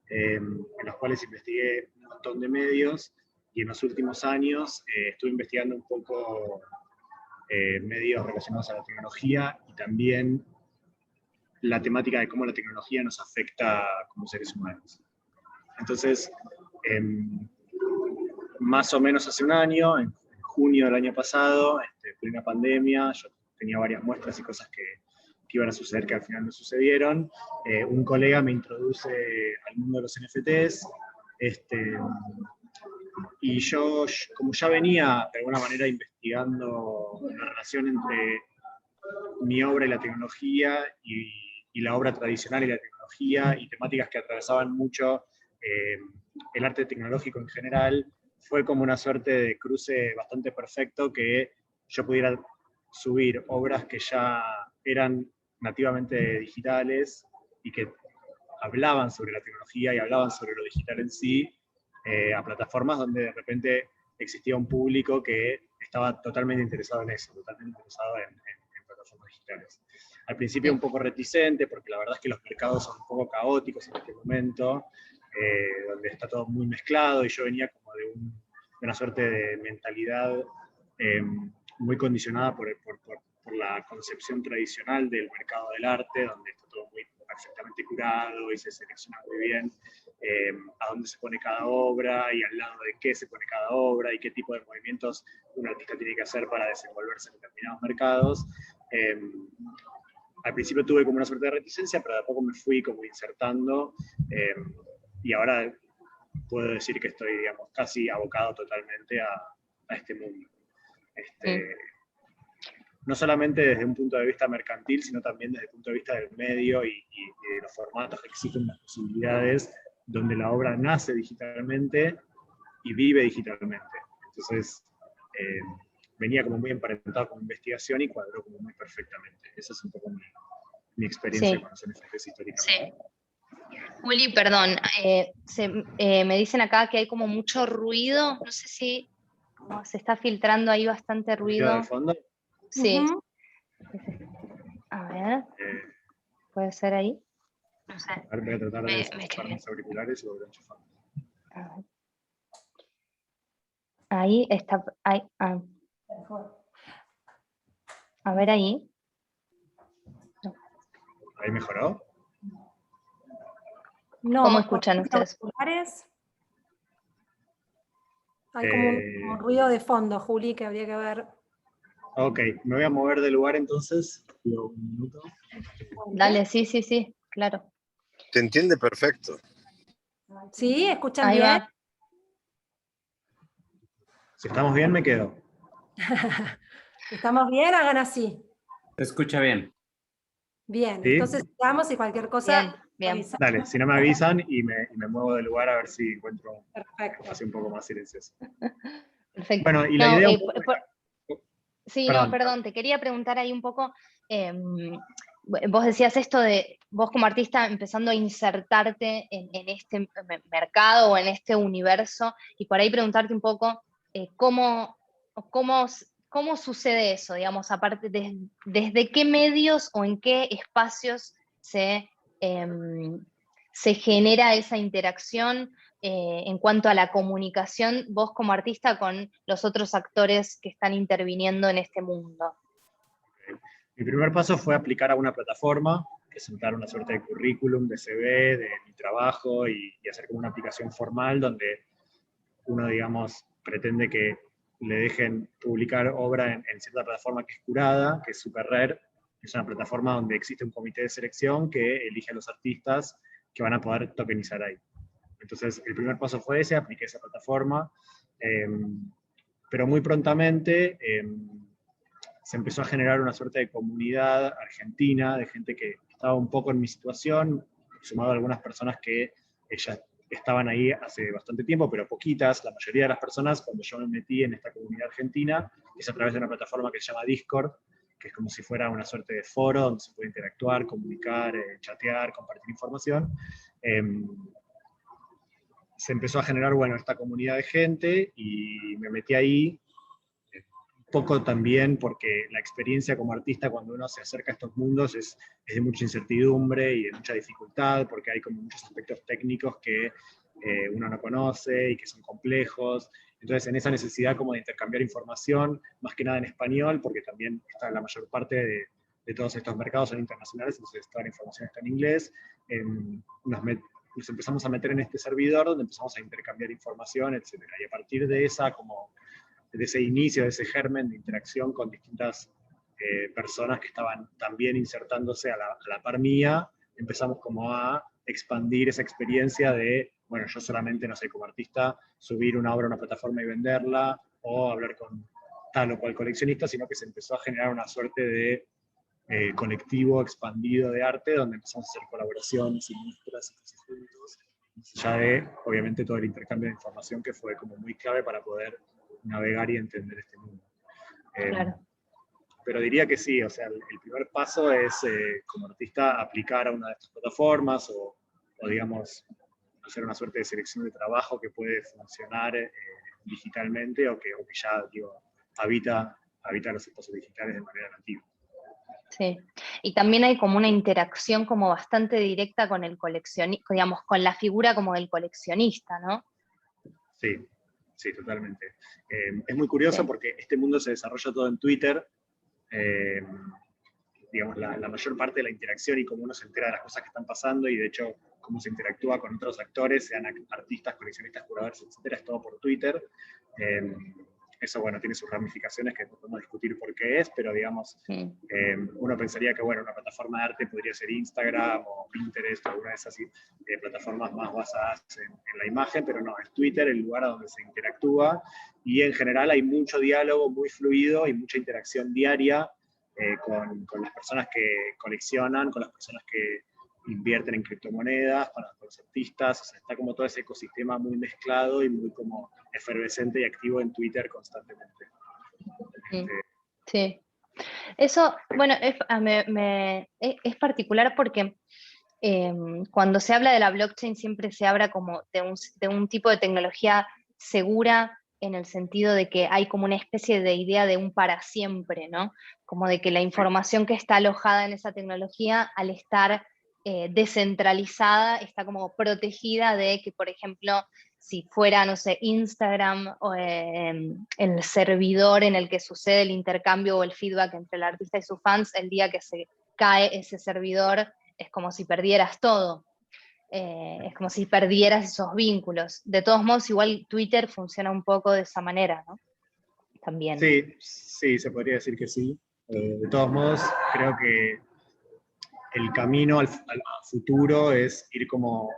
en los cuales investigué un montón de medios, y en los últimos años estuve investigando un poco medios relacionados a la tecnología y también la temática de cómo la tecnología nos afecta como seres humanos. Entonces, más o menos hace un año, en junio del año pasado, plena pandemia, yo tenía varias muestras y cosas que iban a suceder que al final no sucedieron. Un colega me introduce al mundo de los NFTs, y yo, como ya venía de alguna manera investigando la relación entre mi obra y la tecnología, y la obra tradicional y la tecnología, y temáticas que atravesaban mucho el arte tecnológico en general, fue como una suerte de cruce bastante perfecto que yo pudiera subir obras que ya eran nativamente digitales y que hablaban sobre la tecnología y hablaban sobre lo digital en sí, a plataformas donde de repente existía un público que estaba totalmente interesado en eso, totalmente interesado en plataformas digitales. Al principio un poco reticente, porque la verdad es que los mercados son un poco caóticos en este momento, donde está todo muy mezclado, y yo venía como de una suerte de mentalidad muy condicionada por la concepción tradicional del mercado del arte, donde está todo muy perfectamente curado y se selecciona muy bien a dónde se pone cada obra y al lado de qué se pone cada obra y qué tipo de movimientos un artista tiene que hacer para desenvolverse en determinados mercados. Al principio tuve como una suerte de reticencia, pero de a poco me fui como insertando, y ahora puedo decir que estoy, digamos, casi abocado totalmente a este mundo. No solamente desde un punto de vista mercantil, sino también desde el punto de vista del medio y de los formatos que existen, las posibilidades, donde la obra nace digitalmente y vive digitalmente. Entonces, venía como muy emparentado con investigación y cuadró como muy perfectamente. Esa es un poco mi experiencia con los NFTs históricamente. Sí. Juli, perdón, me dicen acá que hay como mucho ruido, no sé si se está filtrando ahí bastante ruido. ¿De fondo? Sí. A ver, ¿puede ser ahí? No sé. A ver, voy a tratar de enchufar mis auriculares y volver a enchufar. Ahí está. Ahí, a ver ahí. ¿Ahí mejoró? No, ¿Cómo escuchan ustedes? Hay como un ruido de fondo, Juli, que habría que ver. Ok, me voy a mover de lugar entonces. Pido un minuto. Dale, sí, sí, sí, claro. Se entiende perfecto. ¿Sí? ¿Escuchan Ahí bien? va. Si estamos bien, me quedo. ¿Estamos bien? Hagan así. Se escucha bien. Bien, ¿Sí? entonces sigamos y cualquier Bien, cosa bien. avisa. Dale, si no me avisan y me muevo de lugar a ver si encuentro un Perfecto. espacio un poco más silencioso. Perfecto. Bueno, y la No, idea un poco era- sí, Perdón. no, perdón, te quería preguntar ahí un poco, vos decías esto de vos como artista empezando a insertarte en este mercado o en este universo, y por ahí preguntarte un poco cómo sucede eso, digamos, aparte desde qué medios o en qué espacios se genera esa interacción en cuanto a la comunicación, vos como artista con los otros actores que están interviniendo en este mundo. Mi primer paso fue aplicar a una plataforma, presentar una suerte de currículum, de CV, de mi trabajo y hacer como una aplicación formal donde uno, digamos, pretende que le dejen publicar obra en cierta plataforma que es curada, que es SuperRare. Es una plataforma donde existe un comité de selección que elige a los artistas que van a poder tokenizar ahí. Entonces, el primer paso fue ese, apliqué esa plataforma, pero muy prontamente se empezó a generar una suerte de comunidad argentina, de gente que estaba un poco en mi situación, sumado a algunas personas que ya estaban ahí hace bastante tiempo, pero poquitas. La mayoría de las personas, cuando yo me metí en esta comunidad argentina, es a través de una plataforma que se llama Discord, que es como si fuera una suerte de foro donde se puede interactuar, comunicar, chatear, compartir información. Se empezó a generar, bueno, esta comunidad de gente y me metí ahí poco también porque la experiencia como artista cuando uno se acerca a estos mundos es de mucha incertidumbre y de mucha dificultad, porque hay como muchos aspectos técnicos que uno no conoce y que son complejos. Entonces, en esa necesidad como de intercambiar información, más que nada en español, porque también está la mayor parte de todos estos mercados son internacionales, entonces toda la información está en inglés, nos empezamos a meter en este servidor donde empezamos a intercambiar información, etc. Y a partir de ese inicio, de ese germen de interacción con distintas personas que estaban también insertándose a la par mía, empezamos como a expandir esa experiencia de, bueno, yo solamente, no sé, como artista, subir una obra a una plataforma y venderla, o hablar con tal o cual coleccionista, sino que se empezó a generar una suerte de colectivo expandido de arte, donde empezamos a hacer colaboraciones y muestras y cosas juntos, ya de, obviamente, todo el intercambio de información que fue como muy clave para poder navegar y entender este mundo. Claro. Pero diría que sí, o sea, el primer paso es, como artista, aplicar a una de estas plataformas o digamos, hacer una suerte de selección de trabajo que puede funcionar digitalmente o que ya, digo, habita los espacios digitales de manera nativa. Sí, y también hay como una interacción como bastante directa con el coleccionista, digamos, con la figura como del coleccionista, ¿no? Sí, sí, totalmente. Es muy curioso porque este mundo se desarrolla todo en Twitter. Digamos, la mayor parte de la interacción y cómo uno se entera de las cosas que están pasando y de hecho cómo se interactúa con otros actores, sean artistas, coleccionistas, curadores, etcétera, es todo por Twitter. Eso, bueno, tiene sus ramificaciones que podemos discutir por qué es, pero digamos, uno pensaría que, bueno, una plataforma de arte podría ser Instagram o Pinterest o alguna de esas plataformas más basadas en la imagen, pero no, es Twitter el lugar a donde se interactúa y en general hay mucho diálogo muy fluido y mucha interacción diaria con las personas que coleccionan, con las personas que invierten en criptomonedas, con los artistas, o sea, está como todo ese ecosistema muy mezclado y muy como efervescente y activo en Twitter constantemente. Sí. Eso, bueno, es particular porque cuando se habla de la blockchain siempre se habla como de un tipo de tecnología segura en el sentido de que hay como una especie de idea de un para siempre, ¿no? Como de que la información que está alojada en esa tecnología, al estar descentralizada, está como protegida de que, por ejemplo, si fuera, no sé, Instagram o el servidor en el que sucede el intercambio o el feedback entre el artista y sus fans, el día que se cae ese servidor, es como si perdieras todo. Es como si perdieras esos vínculos. De todos modos, igual Twitter funciona un poco de esa manera, ¿no? también. Sí, sí, se podría decir que sí. De todos modos, creo que el camino al futuro es ir como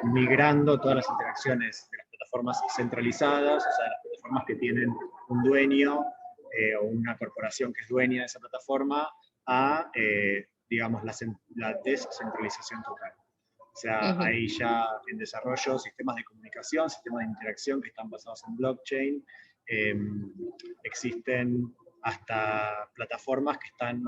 migrando todas las interacciones de las plataformas centralizadas, o sea, las plataformas que tienen un dueño o una corporación que es dueña de esa plataforma, a, digamos, la descentralización total. O sea, hay ya en desarrollo sistemas de comunicación, sistemas de interacción que están basados en blockchain. Existen hasta plataformas que están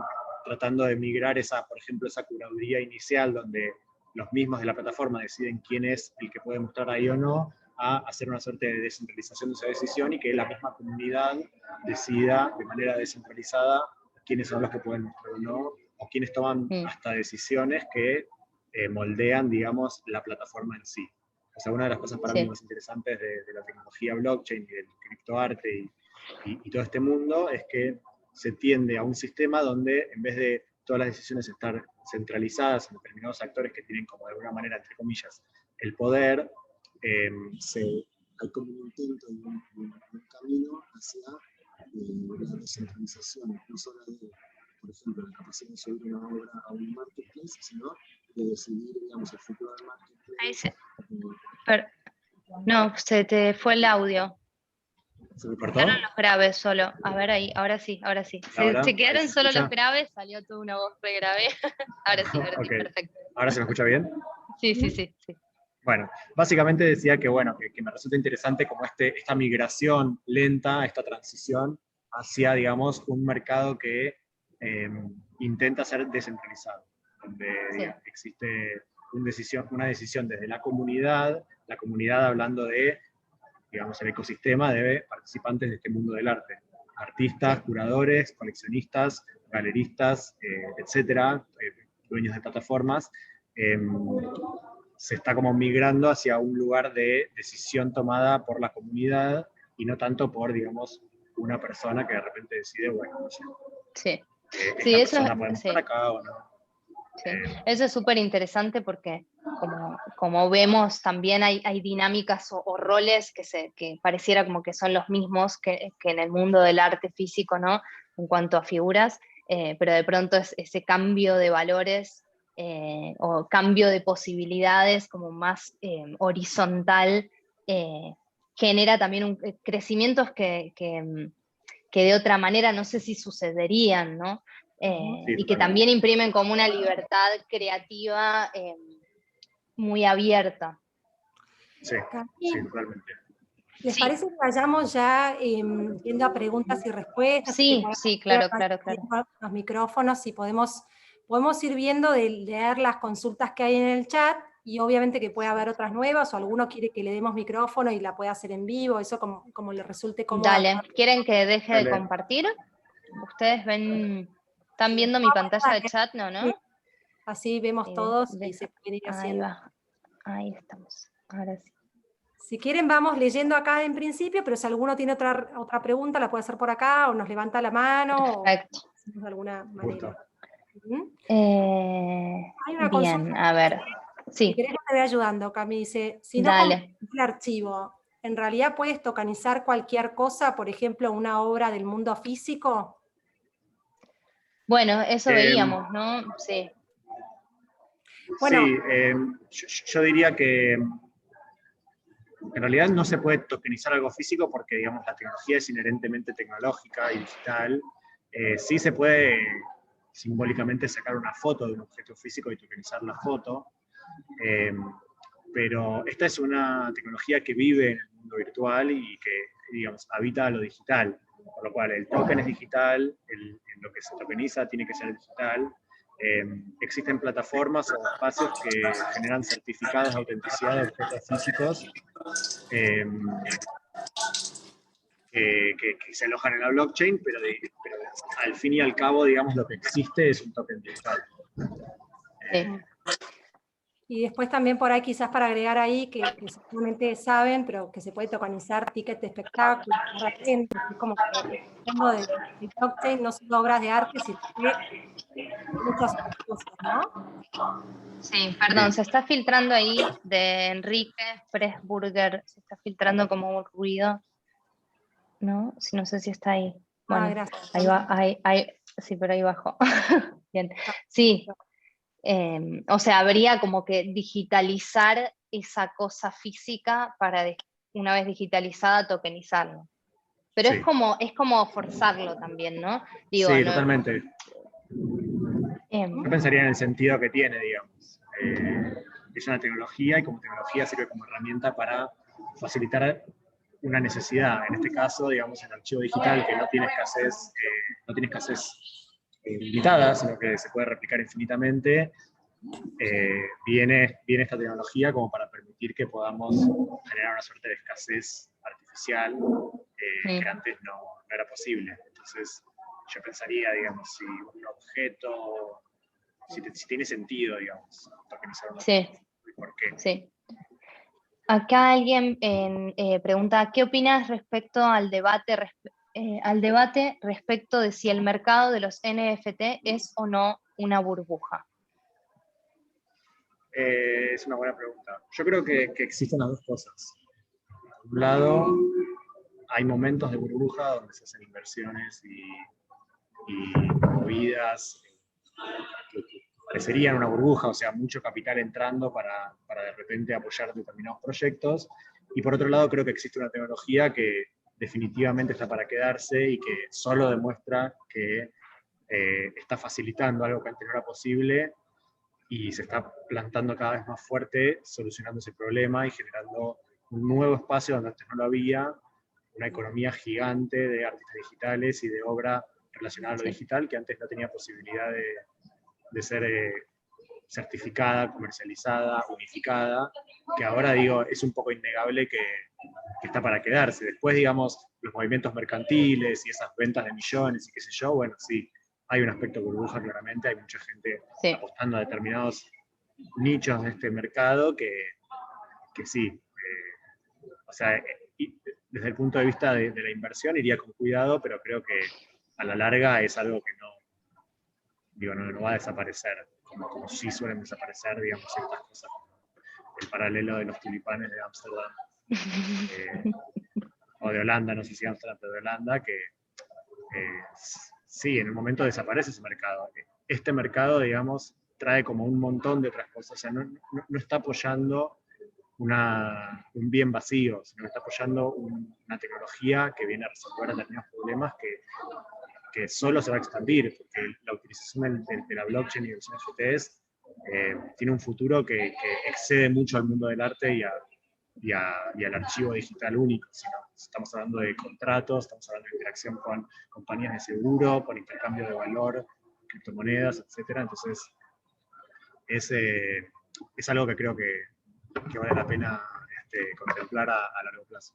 tratando de migrar por ejemplo, esa curaduría inicial donde los mismos de la plataforma deciden quién es el que puede mostrar ahí o no, a hacer una suerte de descentralización de esa decisión y que la misma comunidad decida de manera descentralizada quiénes son los que pueden mostrar o no, o quiénes toman hasta decisiones que moldean, digamos, la plataforma en sí. O sea, una de las cosas para mí más interesantes de la tecnología blockchain y del criptoarte y todo este mundo es que se tiende a un sistema donde en vez de todas las decisiones estar centralizadas en determinados actores que tienen como de alguna manera, entre comillas, el poder, hay como un intento y un camino hacia la descentralización, no solo de, por ejemplo, la capacidad de subir una obra a un marketplace, sino de decidir, digamos, el futuro del marketplace. No, se te fue el audio. ¿Se me cortó? Quedaron los graves solo. A ver ahí, ahora sí, ahora sí. Se quedaron solo los graves, salió toda una voz re grave. Ahora sí, Okay. Perfecto. ¿Ahora se me escucha bien? Sí. Bueno, básicamente decía que, bueno, que me resulta interesante como esta migración lenta, esta transición hacia, digamos, un mercado que intenta ser descentralizado, donde digamos, existe una decisión desde la comunidad hablando de, digamos, el ecosistema de participantes de este mundo del arte. Artistas, curadores, coleccionistas, galeristas, etcétera, dueños de plataformas, se está como migrando hacia un lugar de decisión tomada por la comunidad y no tanto por, digamos, una persona que de repente decide, bueno, no sé, esta persona puede mostrar acá o no. Sí. Eso es súper interesante porque como vemos también hay dinámicas o roles que pareciera como que son los mismos que en el mundo del arte físico, ¿no? En cuanto a figuras, pero de pronto ese cambio de valores o cambio de posibilidades como más horizontal genera también crecimientos que de otra manera no sé si sucederían, ¿no? Y que también imprimen como una libertad creativa muy abierta. Sí, totalmente. ¿Les parece que vayamos ya yendo a preguntas y respuestas? Sí, claro. Los micrófonos y podemos ir viendo de leer las consultas que hay en el chat y obviamente que puede haber otras nuevas o alguno quiere que le demos micrófono y la pueda hacer en vivo, eso como le resulte cómodo. Dale, ¿quieren que deje de compartir? Ustedes ¿están viendo mi pantalla de chat? No. Sí. Así vemos todos y se puede ir haciendo. Ahí estamos, ahora sí. Si quieren vamos leyendo acá en principio, pero si alguno tiene otra pregunta la puede hacer por acá o nos levanta la mano. Perfecto. O de alguna manera. Hay una consulta. A ver. Sí. Si querés te voy ayudando, Cami. Dice, si no compartes el archivo, ¿en realidad puedes tokenizar cualquier cosa, por ejemplo, una obra del mundo físico? Bueno, eso veíamos, ¿no? Sí. Bueno, sí, yo diría que en realidad no se puede tokenizar algo físico porque, digamos, la tecnología es inherentemente tecnológica y digital. Sí se puede simbólicamente sacar una foto de un objeto físico y tokenizar la foto, pero esta es una tecnología que vive en el mundo virtual y que, digamos, habita lo digital, por lo cual el token es digital, lo que se tokeniza tiene que ser digital. Existen plataformas o espacios que generan certificados de autenticidad de objetos físicos que se alojan en la blockchain, pero al fin y al cabo, digamos, lo que existe es un token digital. Y después también por ahí quizás para agregar ahí, que seguramente saben, pero que se puede tokenizar tickets de espectáculos, como que el blockchain no solo obras de arte, sino que muchas cosas, ¿no? Sí, perdón, se está filtrando ahí de Enrique Pressburger, se está filtrando como un ruido. ¿no? No sé si está ahí. Bueno, Gracias. ahí va, sí, pero ahí bajó. Bien, sí. O sea, habría como que digitalizar esa cosa física para una vez digitalizada tokenizarlo. Pero Sí. es como forzarlo también, ¿no? Digo, Sí, no, totalmente. Yo pensaría en el sentido que tiene, digamos. Es una tecnología y como tecnología sirve como herramienta para facilitar una necesidad. En este caso, digamos, el archivo digital que no tiene escasez limitada, sino que se puede replicar infinitamente. Viene esta tecnología como para permitir que podamos generar una suerte de escasez artificial que antes no era posible. Entonces, yo pensaría, digamos, si un objeto, si tiene sentido, digamos, tokenizar un objeto. Sí. ¿Por qué? Sí. Acá alguien pregunta, ¿qué opinas respecto al debate respecto de si el mercado de los NFT es o no una burbuja? Es una buena pregunta. Yo creo que existen las dos cosas. Por un lado, hay momentos de burbuja donde se hacen inversiones y movidas que parecerían una burbuja, o sea, mucho capital entrando para de repente apoyar determinados proyectos. Y por otro lado, creo que existe una tecnología que definitivamente está para quedarse y que solo demuestra que está facilitando algo que antes no era posible y se está plantando cada vez más fuerte, solucionando ese problema y generando un nuevo espacio donde antes no lo había, una economía gigante de artistas digitales y de obra relacionada a lo digital que antes no tenía posibilidad de ser certificada, comercializada, unificada, que ahora digo, es un poco innegable que está para quedarse. Después, digamos, los movimientos mercantiles y esas ventas de millones y qué sé yo, bueno, sí, hay un aspecto burbuja claramente, hay mucha gente apostando a determinados nichos de este mercado que sí, o sea, desde el punto de vista de la inversión iría con cuidado, pero creo que a la larga es algo que no va a desaparecer, como sí suelen desaparecer, digamos, ciertas cosas, como el paralelo de los tulipanes de Ámsterdam, o de Holanda, no sé si Ámsterdam, pero de Holanda, que sí, en un momento desaparece ese mercado. Este mercado, digamos, trae como un montón de otras cosas, o sea, no está apoyando un bien vacío, sino está apoyando una tecnología que viene a resolver determinados problemas que solo se va a expandir, porque la utilización de la blockchain y de los NFTs tiene un futuro que excede mucho al mundo del arte y al archivo digital único. Estamos hablando de contratos, estamos hablando de interacción con compañías de seguro, con intercambio de valor, criptomonedas, etc. Entonces, es algo que creo que vale la pena contemplar a largo plazo.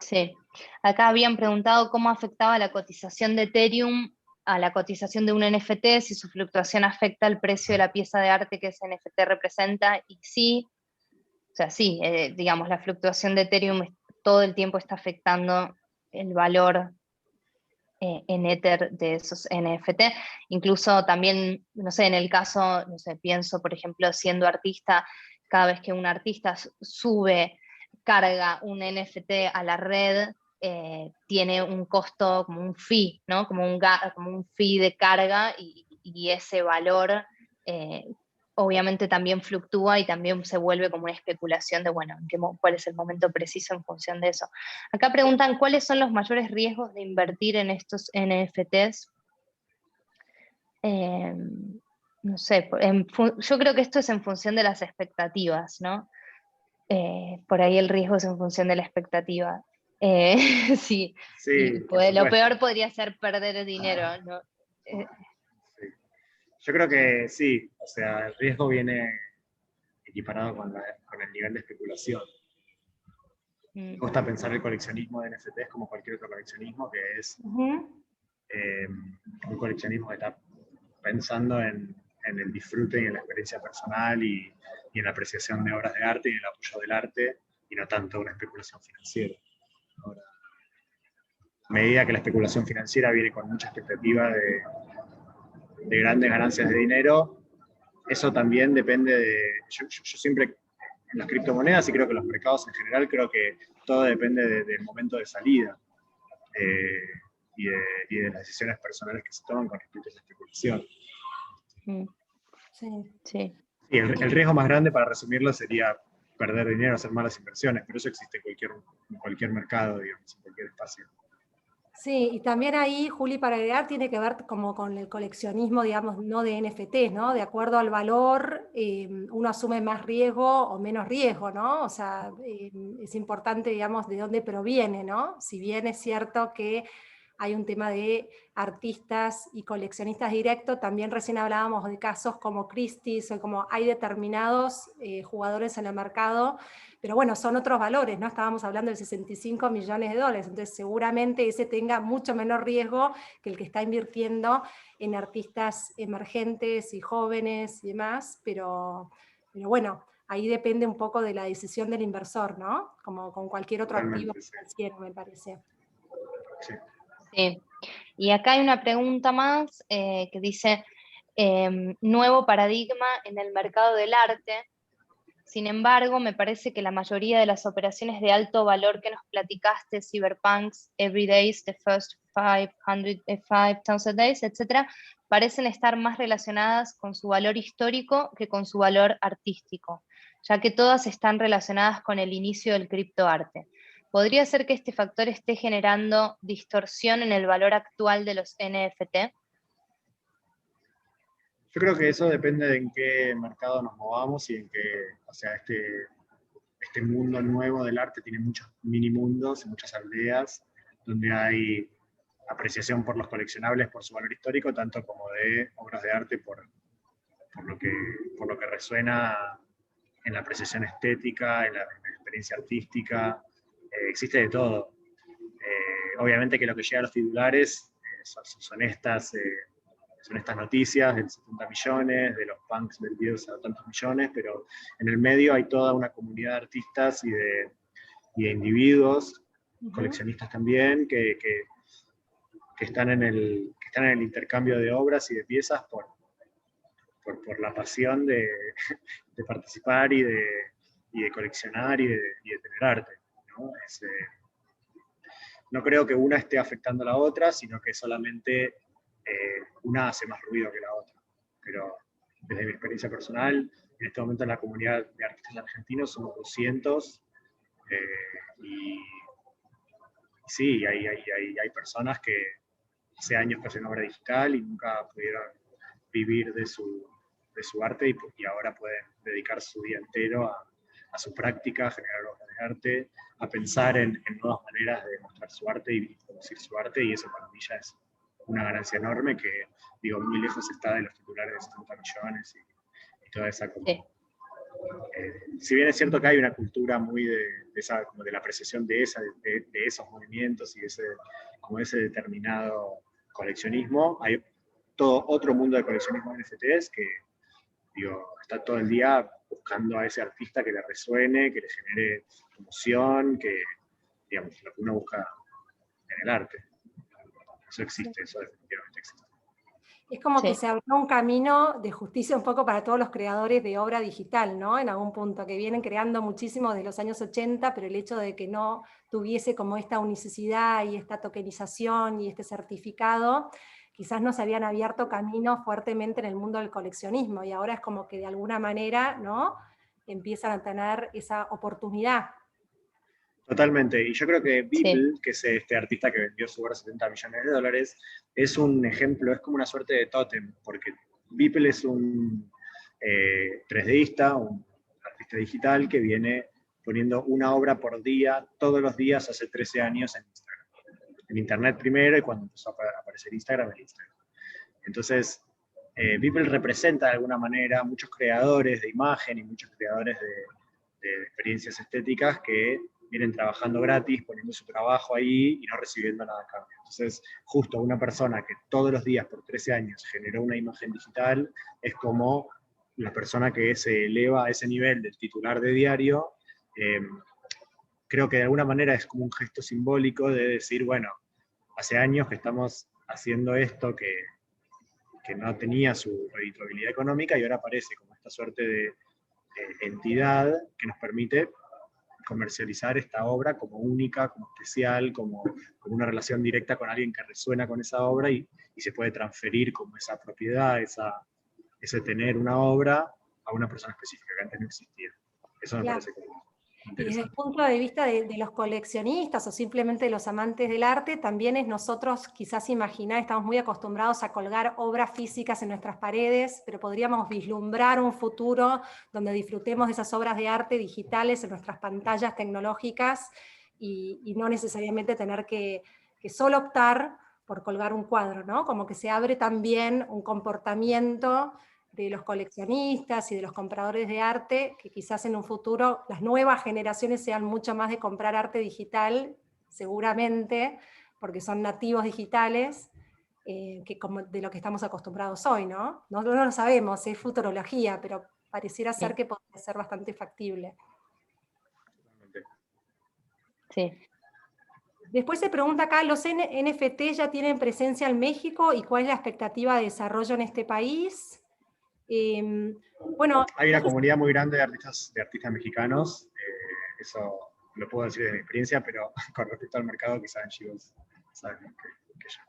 Sí, acá habían preguntado cómo afectaba la cotización de Ethereum a la cotización de un NFT, si su fluctuación afecta el precio de la pieza de arte que ese NFT representa, y sí, o sea, sí, digamos, la fluctuación de Ethereum todo el tiempo está afectando el valor en Ether de esos NFT, incluso también, no sé, en el caso, no sé, pienso, por ejemplo, siendo artista, cada vez que un artista carga un NFT a la red, tiene un costo como un fee, ¿no? Como un fee de carga y ese valor obviamente también fluctúa y también se vuelve como una especulación de, bueno, cuál es el momento preciso en función de eso. Acá preguntan, ¿cuáles son los mayores riesgos de invertir en estos NFTs? No sé, yo creo que esto es en función de las expectativas, ¿no? Por ahí el riesgo es en función de la expectativa. Sí, lo peor podría ser perder dinero, ¿no? Sí. Yo creo que sí, o sea, el riesgo viene equiparado con el nivel de especulación. Me gusta pensar el coleccionismo de NFTs como cualquier otro coleccionismo, que es un coleccionismo que está pensando en el disfrute y en la experiencia personal y en la apreciación de obras de arte y en el apoyo del arte, y no tanto una especulación financiera. Ahora, a medida que la especulación financiera viene con mucha expectativa de grandes ganancias de dinero, eso también depende de... Yo siempre, en las criptomonedas y creo que en los mercados en general, creo que todo depende del momento de salida. y de las decisiones personales que se toman con respecto a esa especulación. Mm, Sí. sí. Y el riesgo más grande, para resumirlo, sería perder dinero, hacer malas inversiones, pero eso existe en cualquier mercado, digamos, en cualquier espacio. Sí, y también ahí, Juli, para agregar, tiene que ver como con el coleccionismo, digamos, no de NFTs, ¿no? De acuerdo al valor, uno asume más riesgo o menos riesgo, ¿no? O sea, es importante, digamos, de dónde proviene, ¿no? Si bien es cierto que hay un tema de artistas y coleccionistas directos, también recién hablábamos de casos como Christie's, o como hay determinados jugadores en el mercado, pero bueno, son otros valores, ¿no? Estábamos hablando de 65 millones de dólares, entonces seguramente ese tenga mucho menor riesgo que el que está invirtiendo en artistas emergentes y jóvenes y demás, pero bueno, ahí depende un poco de la decisión del inversor, ¿no? Como con cualquier otro activo Totalmente, sí. financiero, me parece. Sí. Sí. Y acá hay una pregunta más que dice, nuevo paradigma en el mercado del arte. Sin embargo, me parece que la mayoría de las operaciones de alto valor que nos platicaste, Cyberpunks, Everydays, The First 5,000 Days, etc., parecen estar más relacionadas con su valor histórico que con su valor artístico, ya que todas están relacionadas con el inicio del criptoarte. ¿Podría ser que este factor esté generando distorsión en el valor actual de los NFT? Yo creo que eso depende de en qué mercado nos movamos y en qué, o sea, este mundo nuevo del arte tiene muchos mini mundos, muchas aldeas, donde hay apreciación por los coleccionables, por su valor histórico, tanto como de obras de arte por lo que resuena en la apreciación estética, en la experiencia artística, existe de todo. Obviamente que lo que llega a los titulares son estas noticias del 70 millones, de los punks vendidos a tantos millones, pero en el medio hay toda una comunidad de artistas y de individuos, coleccionistas también, que están en el intercambio de obras y de piezas por la pasión de participar y de coleccionar y de tener arte, ¿no? No creo que una esté afectando a la otra, sino que solamente una hace más ruido que la otra. Pero desde mi experiencia personal, en este momento en la comunidad de artistas argentinos somos 200, y sí, hay personas que hace años que hacen obra digital y nunca pudieron vivir de su arte y ahora pueden dedicar su día entero a su práctica, a generar obras de arte, a pensar en nuevas maneras de mostrar su arte y producir su arte, y eso para mí ya es una ganancia enorme que, digo, muy lejos está de los titulares de 70 millones y toda esa como... Sí. Si bien es cierto que hay una cultura muy de la apreciación de esos movimientos y ese determinado coleccionismo, hay todo otro mundo de coleccionismo de NFTs que, digo, está todo el día buscando a ese artista que le resuene, que le genere emoción, que, digamos, lo que uno busca en el arte. Eso existe, eso definitivamente existe. Es como Sí. que se abrió un camino de justicia un poco para todos los creadores de obra digital, ¿no? En algún punto, que vienen creando muchísimo desde los años 80, pero el hecho de que no tuviese como esta unicidad y esta tokenización y este certificado, quizás no se habían abierto caminos fuertemente en el mundo del coleccionismo, y ahora es como que de alguna manera, ¿no?, empiezan a tener esa oportunidad. Totalmente, y yo creo que Beeple, Sí. que es este artista que vendió su obra a 70 millones de dólares, es un ejemplo, es como una suerte de tótem, porque Beeple es un 3Dista, un artista digital que viene poniendo una obra por día, todos los días, hace 13 años en Instagram. En Internet primero, y cuando empezó a aparecer Instagram, en Instagram. Entonces, Beeple representa de alguna manera muchos creadores de imagen y muchos creadores de experiencias estéticas que vienen trabajando gratis, poniendo su trabajo ahí y no recibiendo nada a cambio. Entonces, justo una persona que todos los días por 13 años generó una imagen digital, es como la persona que se eleva a ese nivel del titular de diario. Creo que de alguna manera es como un gesto simbólico de decir, bueno, hace años que estamos haciendo esto que no tenía su redituabilidad económica y ahora aparece como esta suerte de entidad que nos permite comercializar esta obra como única, como especial, como una relación directa con alguien que resuena con esa obra y se puede transferir como esa propiedad, ese tener una obra a una persona específica que antes no existía. Eso me Claro. parece como Y desde el interesante. punto de vista de los coleccionistas o simplemente de los amantes del arte, también es nosotros quizás imaginar, estamos muy acostumbrados a colgar obras físicas en nuestras paredes, pero podríamos vislumbrar un futuro donde disfrutemos de esas obras de arte digitales en nuestras pantallas tecnológicas y no necesariamente tener que solo optar por colgar un cuadro, ¿no? Como que se abre también un comportamiento de los coleccionistas y de los compradores de arte, que quizás en un futuro las nuevas generaciones sean mucho más de comprar arte digital, seguramente, porque son nativos digitales, que como de lo que estamos acostumbrados hoy, ¿no? No lo sabemos, es futurología, pero pareciera ser que podría ser bastante factible. Sí. Después se pregunta acá, ¿los NFT ya tienen presencia en México y cuál es la expectativa de desarrollo en este país? Bueno, Hay una comunidad muy grande de artistas mexicanos, eso lo puedo decir desde mi experiencia, pero con respecto al mercado quizás en Chivos saben que yo.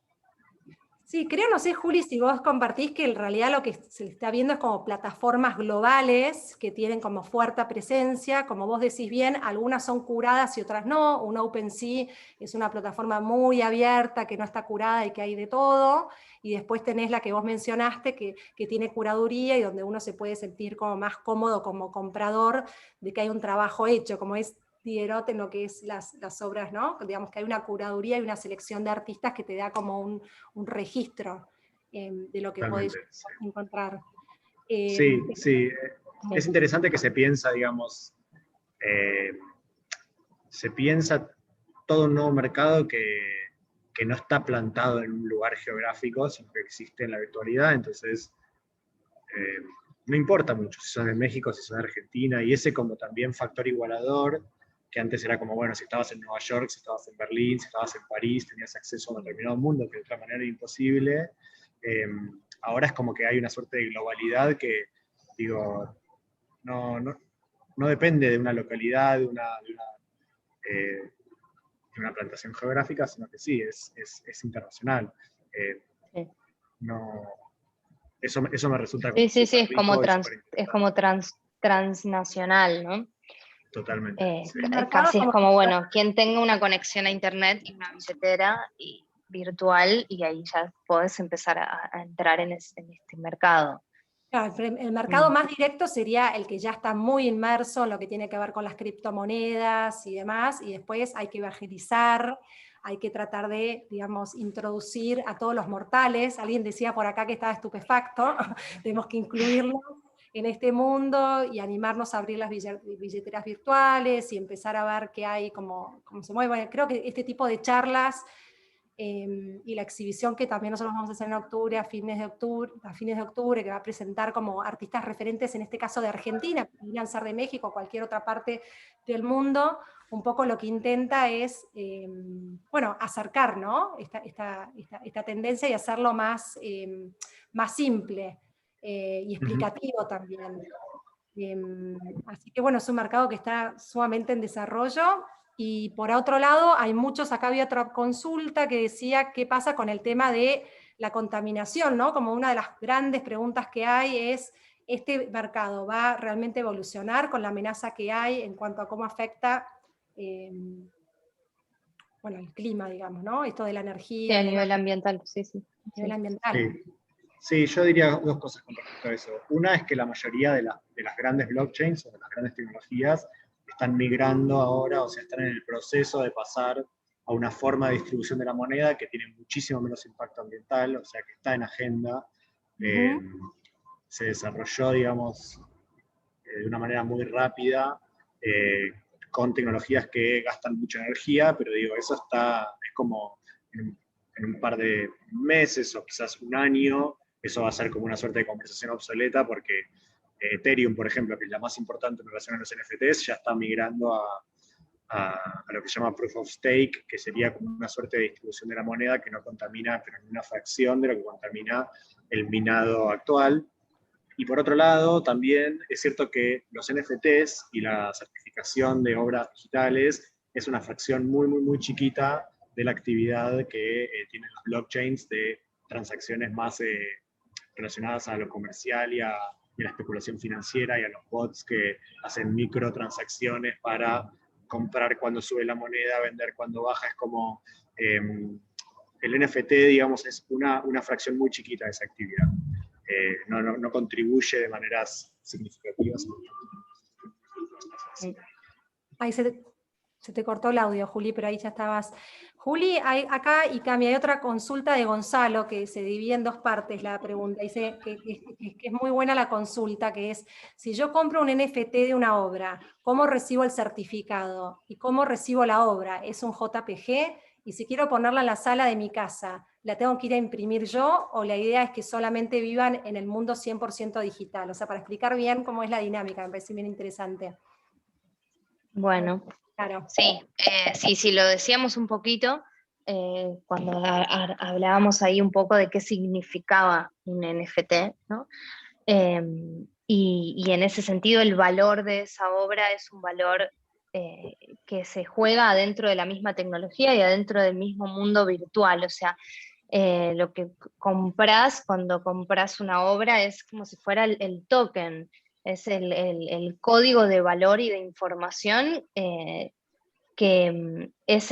sí, creo, no sé, Juli, si vos compartís que en realidad lo que se está viendo es como plataformas globales que tienen como fuerte presencia, como vos decís bien, algunas son curadas y otras no. Un OpenSea es una plataforma muy abierta, que no está curada y que hay de todo, y después tenés la que vos mencionaste, que tiene curaduría y donde uno se puede sentir como más cómodo como comprador de que hay un trabajo hecho, como es Diderot en lo que es las obras, ¿no? Digamos que hay una curaduría y una selección de artistas que te da como un registro de lo que podés encontrar. Sí, sí. Es interesante que se piensa, digamos, se piensa todo un nuevo mercado que no está plantado en un lugar geográfico, sino que existe en la virtualidad, entonces no importa mucho si son de México, si son de Argentina, y ese como también factor igualador, que antes era como, bueno, si estabas en Nueva York, si estabas en Berlín, si estabas en París, tenías acceso a un determinado mundo que de otra manera era imposible. Ahora es como que hay una suerte de globalidad que, digo, no depende de una localidad, de una plantación geográfica, sino que sí, es internacional. Sí. No, eso me resulta Sí, sí, sí, es como, es como transnacional, ¿no? Totalmente. Sí. Casi es como, bueno, quien tenga una conexión a internet y una billetera y virtual, y ahí ya podés empezar a entrar en este mercado. Claro, el mercado más directo sería el que ya está muy inmerso en lo que tiene que ver con las criptomonedas y demás, y después hay que evangelizar, hay que tratar de, digamos, introducir a todos los mortales. Alguien decía por acá que estaba estupefacto, tenemos que incluirlo en este mundo y animarnos a abrir las billeteras virtuales y empezar a ver qué hay, cómo se mueve. Bueno, creo que este tipo de charlas y la exhibición que también nosotros vamos a hacer en octubre, a fines de octubre, que va a presentar como artistas referentes, en este caso de Argentina, podrían ser de México o cualquier otra parte del mundo, un poco lo que intenta es, bueno, acercar, ¿no? esta tendencia y hacerlo más, más simple y explicativo también. Así que bueno, es un mercado que está sumamente en desarrollo. Y por otro lado, hay muchos, acá había otra consulta que decía qué pasa con el tema de la contaminación, ¿no? Como una de las grandes preguntas que hay es, ¿este mercado va realmente a evolucionar con la amenaza que hay en cuanto a cómo afecta bueno, el clima, digamos, ¿no? Esto de la energía. Sí, a nivel ambiental, sí, sí. A nivel ambiental. Sí. Sí, yo diría dos cosas con respecto a eso. Una es que la mayoría de las grandes blockchains o de las grandes tecnologías están migrando ahora, o sea, están en el proceso de pasar a una forma de distribución de la moneda que tiene muchísimo menos impacto ambiental, o sea, que está en agenda. Se desarrolló, digamos, de una manera muy rápida, con tecnologías que gastan mucha energía, pero digo, eso es como en un par de meses o quizás un año, eso va a ser como una suerte de conversación obsoleta porque Ethereum, por ejemplo, que es la más importante en relación a los NFTs, ya está migrando a lo que se llama Proof of Stake, que sería como una suerte de distribución de la moneda que no contamina, pero en una fracción de lo que contamina el minado actual. Y por otro lado, también es cierto que los NFTs y la certificación de obras digitales es una fracción muy, muy, muy chiquita de la actividad que tienen los blockchains de transacciones más relacionadas a lo comercial y a la especulación financiera y a los bots que hacen microtransacciones para comprar cuando sube la moneda, vender cuando baja. Es como el NFT, digamos, es una fracción muy chiquita de esa actividad. No contribuye de maneras significativas. Ahí se te cortó el audio, Juli, pero ahí ya estabas. Juli, acá, y Cami, hay otra consulta de Gonzalo que se divide en dos partes la pregunta. Dice que es muy buena la consulta, que es, si yo compro un NFT de una obra, ¿cómo recibo el certificado? ¿Y cómo recibo la obra? ¿Es un JPG? Y si quiero ponerla en la sala de mi casa, ¿la tengo que ir a imprimir yo? ¿O la idea es que solamente vivan en el mundo 100% digital? O sea, para explicar bien cómo es la dinámica, me parece bien interesante. Bueno, Claro. sí, lo decíamos un poquito cuando hablábamos ahí un poco de qué significaba un NFT, ¿no? Y en ese sentido el valor de esa obra es un valor que se juega adentro de la misma tecnología y adentro del mismo mundo virtual. O sea, lo que compras cuando compras una obra es como si fuera el token, es el código de valor y de información que es,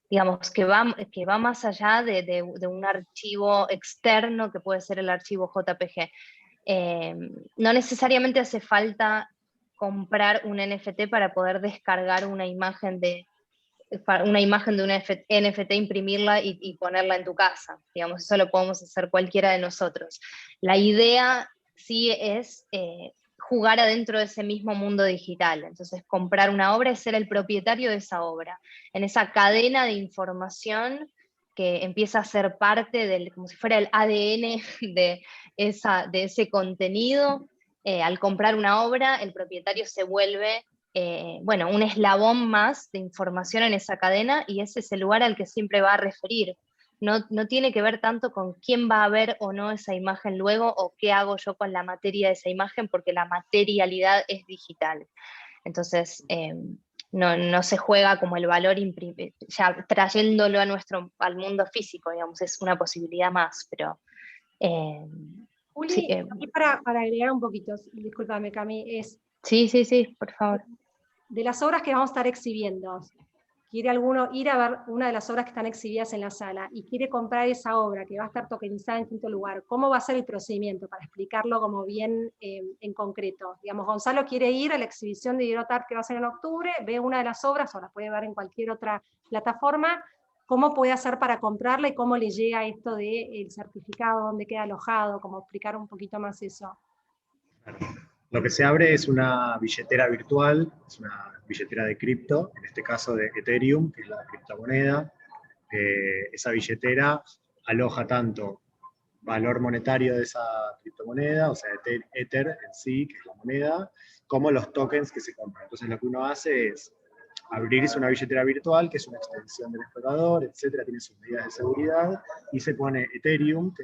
digamos, que va más allá de un archivo externo que puede ser el archivo JPG. No necesariamente hace falta comprar un NFT para poder descargar una imagen de un NFT, imprimirla y ponerla en tu casa. Digamos, eso lo podemos hacer cualquiera de nosotros. La idea sí es jugar adentro de ese mismo mundo digital. Entonces, comprar una obra es ser el propietario de esa obra, en esa cadena de información que empieza a ser parte del, como si fuera el ADN de ese contenido. Al comprar una obra, el propietario se vuelve un eslabón más de información en esa cadena, y ese es el lugar al que siempre va a referir. No tiene que ver tanto con quién va a ver o no esa imagen luego, o qué hago yo con la materia de esa imagen, porque la materialidad es digital. Entonces, no se juega como el valor ya trayéndolo al mundo físico, digamos, es una posibilidad más, pero... Juli, sí, aquí para agregar un poquito, discúlpame, Cami, es sí, por favor. de las obras que vamos a estar exhibiendo. Quiere alguno ir a ver una de las obras que están exhibidas en la sala y quiere comprar esa obra que va a estar tokenizada en quinto lugar. ¿Cómo va a ser el procedimiento? Para explicarlo como bien en concreto. Digamos, Gonzalo quiere ir a la exhibición de Hierotart que va a ser en octubre, ve una de las obras, o la puede ver en cualquier otra plataforma. ¿Cómo puede hacer para comprarla y cómo le llega esto del certificado, dónde queda alojado? Como explicar un poquito más eso. Lo que se abre es una billetera virtual, es una billetera de cripto, en este caso de Ethereum, que es la criptomoneda. Esa billetera aloja tanto valor monetario de esa criptomoneda, o sea, Ether en sí, que es la moneda, como los tokens que se compran. Entonces lo que uno hace es abrirse una billetera virtual, que es una extensión del explorador, etcétera, tiene sus medidas de seguridad, y se pone Ethereum,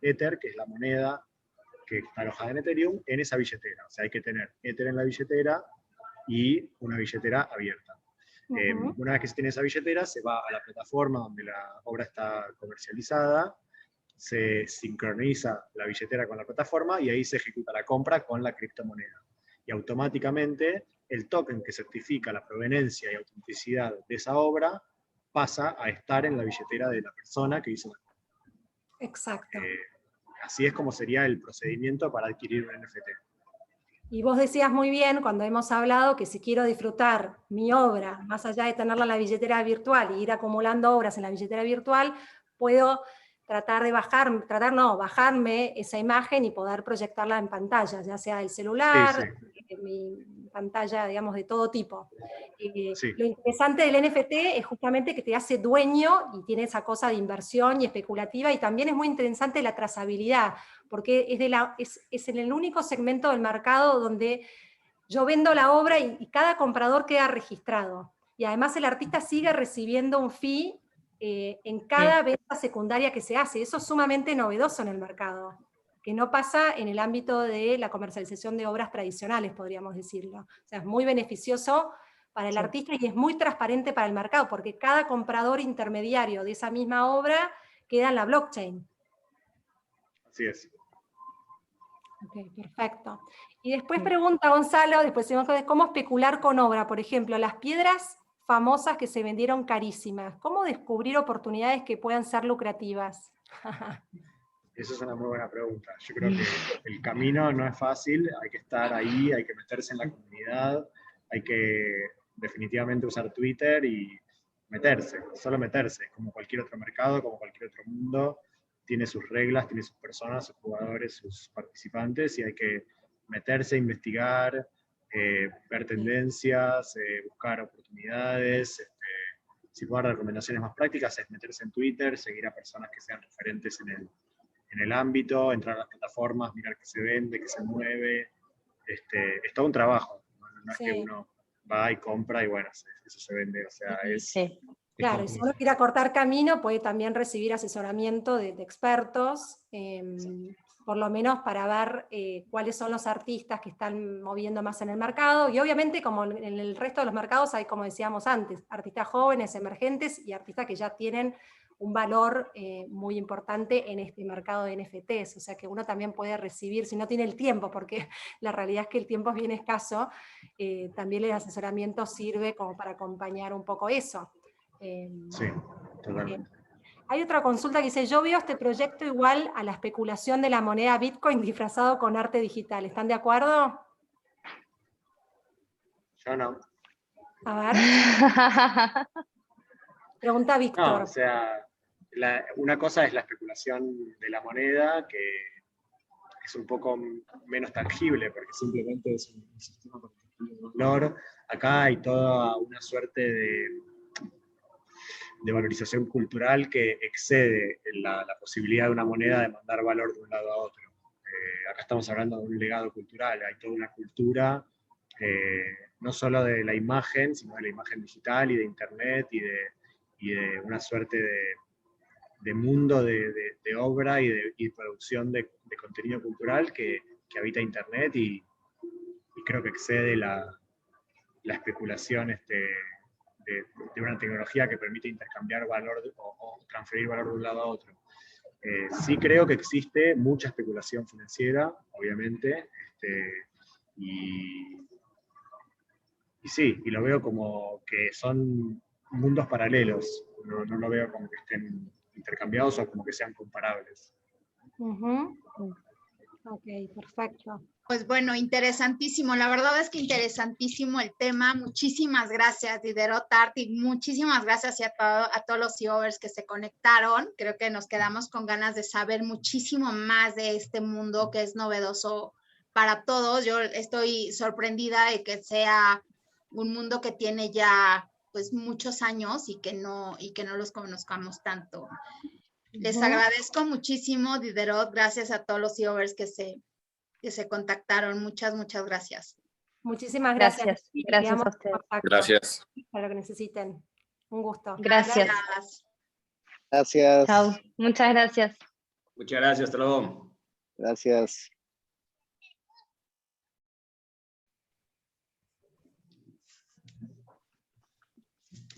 Ether, que es la moneda que está alojada en Ethereum, en esa billetera. O sea, hay que tener Ether en la billetera y una billetera abierta. Una vez que se tiene esa billetera, se va a la plataforma donde la obra está comercializada, se sincroniza la billetera con la plataforma y ahí se ejecuta la compra con la criptomoneda. Y automáticamente el token que certifica la proveniencia y autenticidad de esa obra pasa a estar en la billetera de la persona que hizo la compra. Exacto. Así es como sería el procedimiento para adquirir un NFT. Y vos decías muy bien cuando hemos hablado que si quiero disfrutar mi obra, más allá de tenerla en la billetera virtual y ir acumulando obras en la billetera virtual, puedo bajarme esa imagen y poder proyectarla en pantalla, ya sea del celular, mi pantalla, digamos, de todo tipo. Lo interesante del NFT es justamente que te hace dueño y tiene esa cosa de inversión y especulativa, y también es muy interesante la trazabilidad, porque es en el único segmento del mercado donde yo vendo la obra y cada comprador queda registrado. Y además el artista sigue recibiendo un fee en cada venta secundaria que se hace. Eso es sumamente novedoso en el mercado. que no pasa en el ámbito de la comercialización de obras tradicionales, podríamos decirlo. O sea, es muy beneficioso para el Sí. artista y es muy transparente para el mercado, porque cada comprador intermediario de esa misma obra queda en la blockchain. Así es. Ok, perfecto. Y después pregunta Gonzalo, después seguimos con cómo especular con obra, por ejemplo, las piedras famosas que se vendieron carísimas, ¿cómo descubrir oportunidades que puedan ser lucrativas? Esa es una muy buena pregunta. Yo creo que el camino no es fácil, hay que estar ahí, hay que meterse en la comunidad, hay que definitivamente usar Twitter y meterse, solo meterse, como cualquier otro mercado, como cualquier otro mundo, tiene sus reglas, tiene sus personas, sus jugadores, sus participantes, y hay que meterse, investigar, ver tendencias, buscar oportunidades. Si puedo dar recomendaciones más prácticas, es meterse en Twitter, seguir a personas que sean referentes en el ámbito, entrar a las plataformas, mirar qué se vende, qué se mueve. Es todo un trabajo, no es que uno va y compra y bueno, eso se vende, o sea, es... Sí. Claro, y si uno quiere acortar camino, puede también recibir asesoramiento de expertos, por lo menos para ver cuáles son los artistas que están moviendo más en el mercado, y obviamente como en el resto de los mercados hay, como decíamos antes, artistas jóvenes, emergentes, y artistas que ya tienen un valor muy importante en este mercado de NFTs, o sea que uno también puede recibir, si no tiene el tiempo, porque la realidad es que el tiempo es bien escaso, también el asesoramiento sirve como para acompañar un poco eso. Sí, totalmente. Hay otra consulta que dice, yo veo este proyecto igual a la especulación de la moneda Bitcoin disfrazado con arte digital. ¿Están de acuerdo? Yo no. A ver. Pregunta No, Víctor. o sea, una cosa es la especulación de la moneda, que es un poco menos tangible, porque simplemente es un sistema de valor. Acá hay toda una suerte de valorización cultural que excede la posibilidad de una moneda de mandar valor de un lado a otro. Acá estamos hablando de un legado cultural, hay toda una cultura, no solo de la imagen, sino de la imagen digital y de internet y de una suerte de mundo de obra y de producción de contenido cultural que habita internet y creo que excede la especulación de una tecnología que permite intercambiar valor o transferir valor de un lado a otro. Sí creo que existe mucha especulación financiera, obviamente, y sí, y lo veo como que son mundos paralelos, no lo veo como que estén intercambiados o como que sean comparables. Ok, perfecto. Pues bueno, interesantísimo. La verdad es que interesantísimo el tema. Muchísimas gracias, Diderot Art, y muchísimas gracias a todos los CEOers que se conectaron. Creo que nos quedamos con ganas de saber muchísimo más de este mundo que es novedoso para todos. Yo estoy sorprendida de que sea un mundo que tiene ya pues muchos años y que no los conozcamos tanto. Les agradezco muchísimo, Diderot. Gracias a todos los CEOers que se contactaron. Muchas gracias. Muchísimas gracias. Gracias a ustedes. Gracias. Para lo que necesiten. Un gusto. Gracias. Gracias. Chao. Muchas gracias. Muchas gracias, hasta luego. Gracias.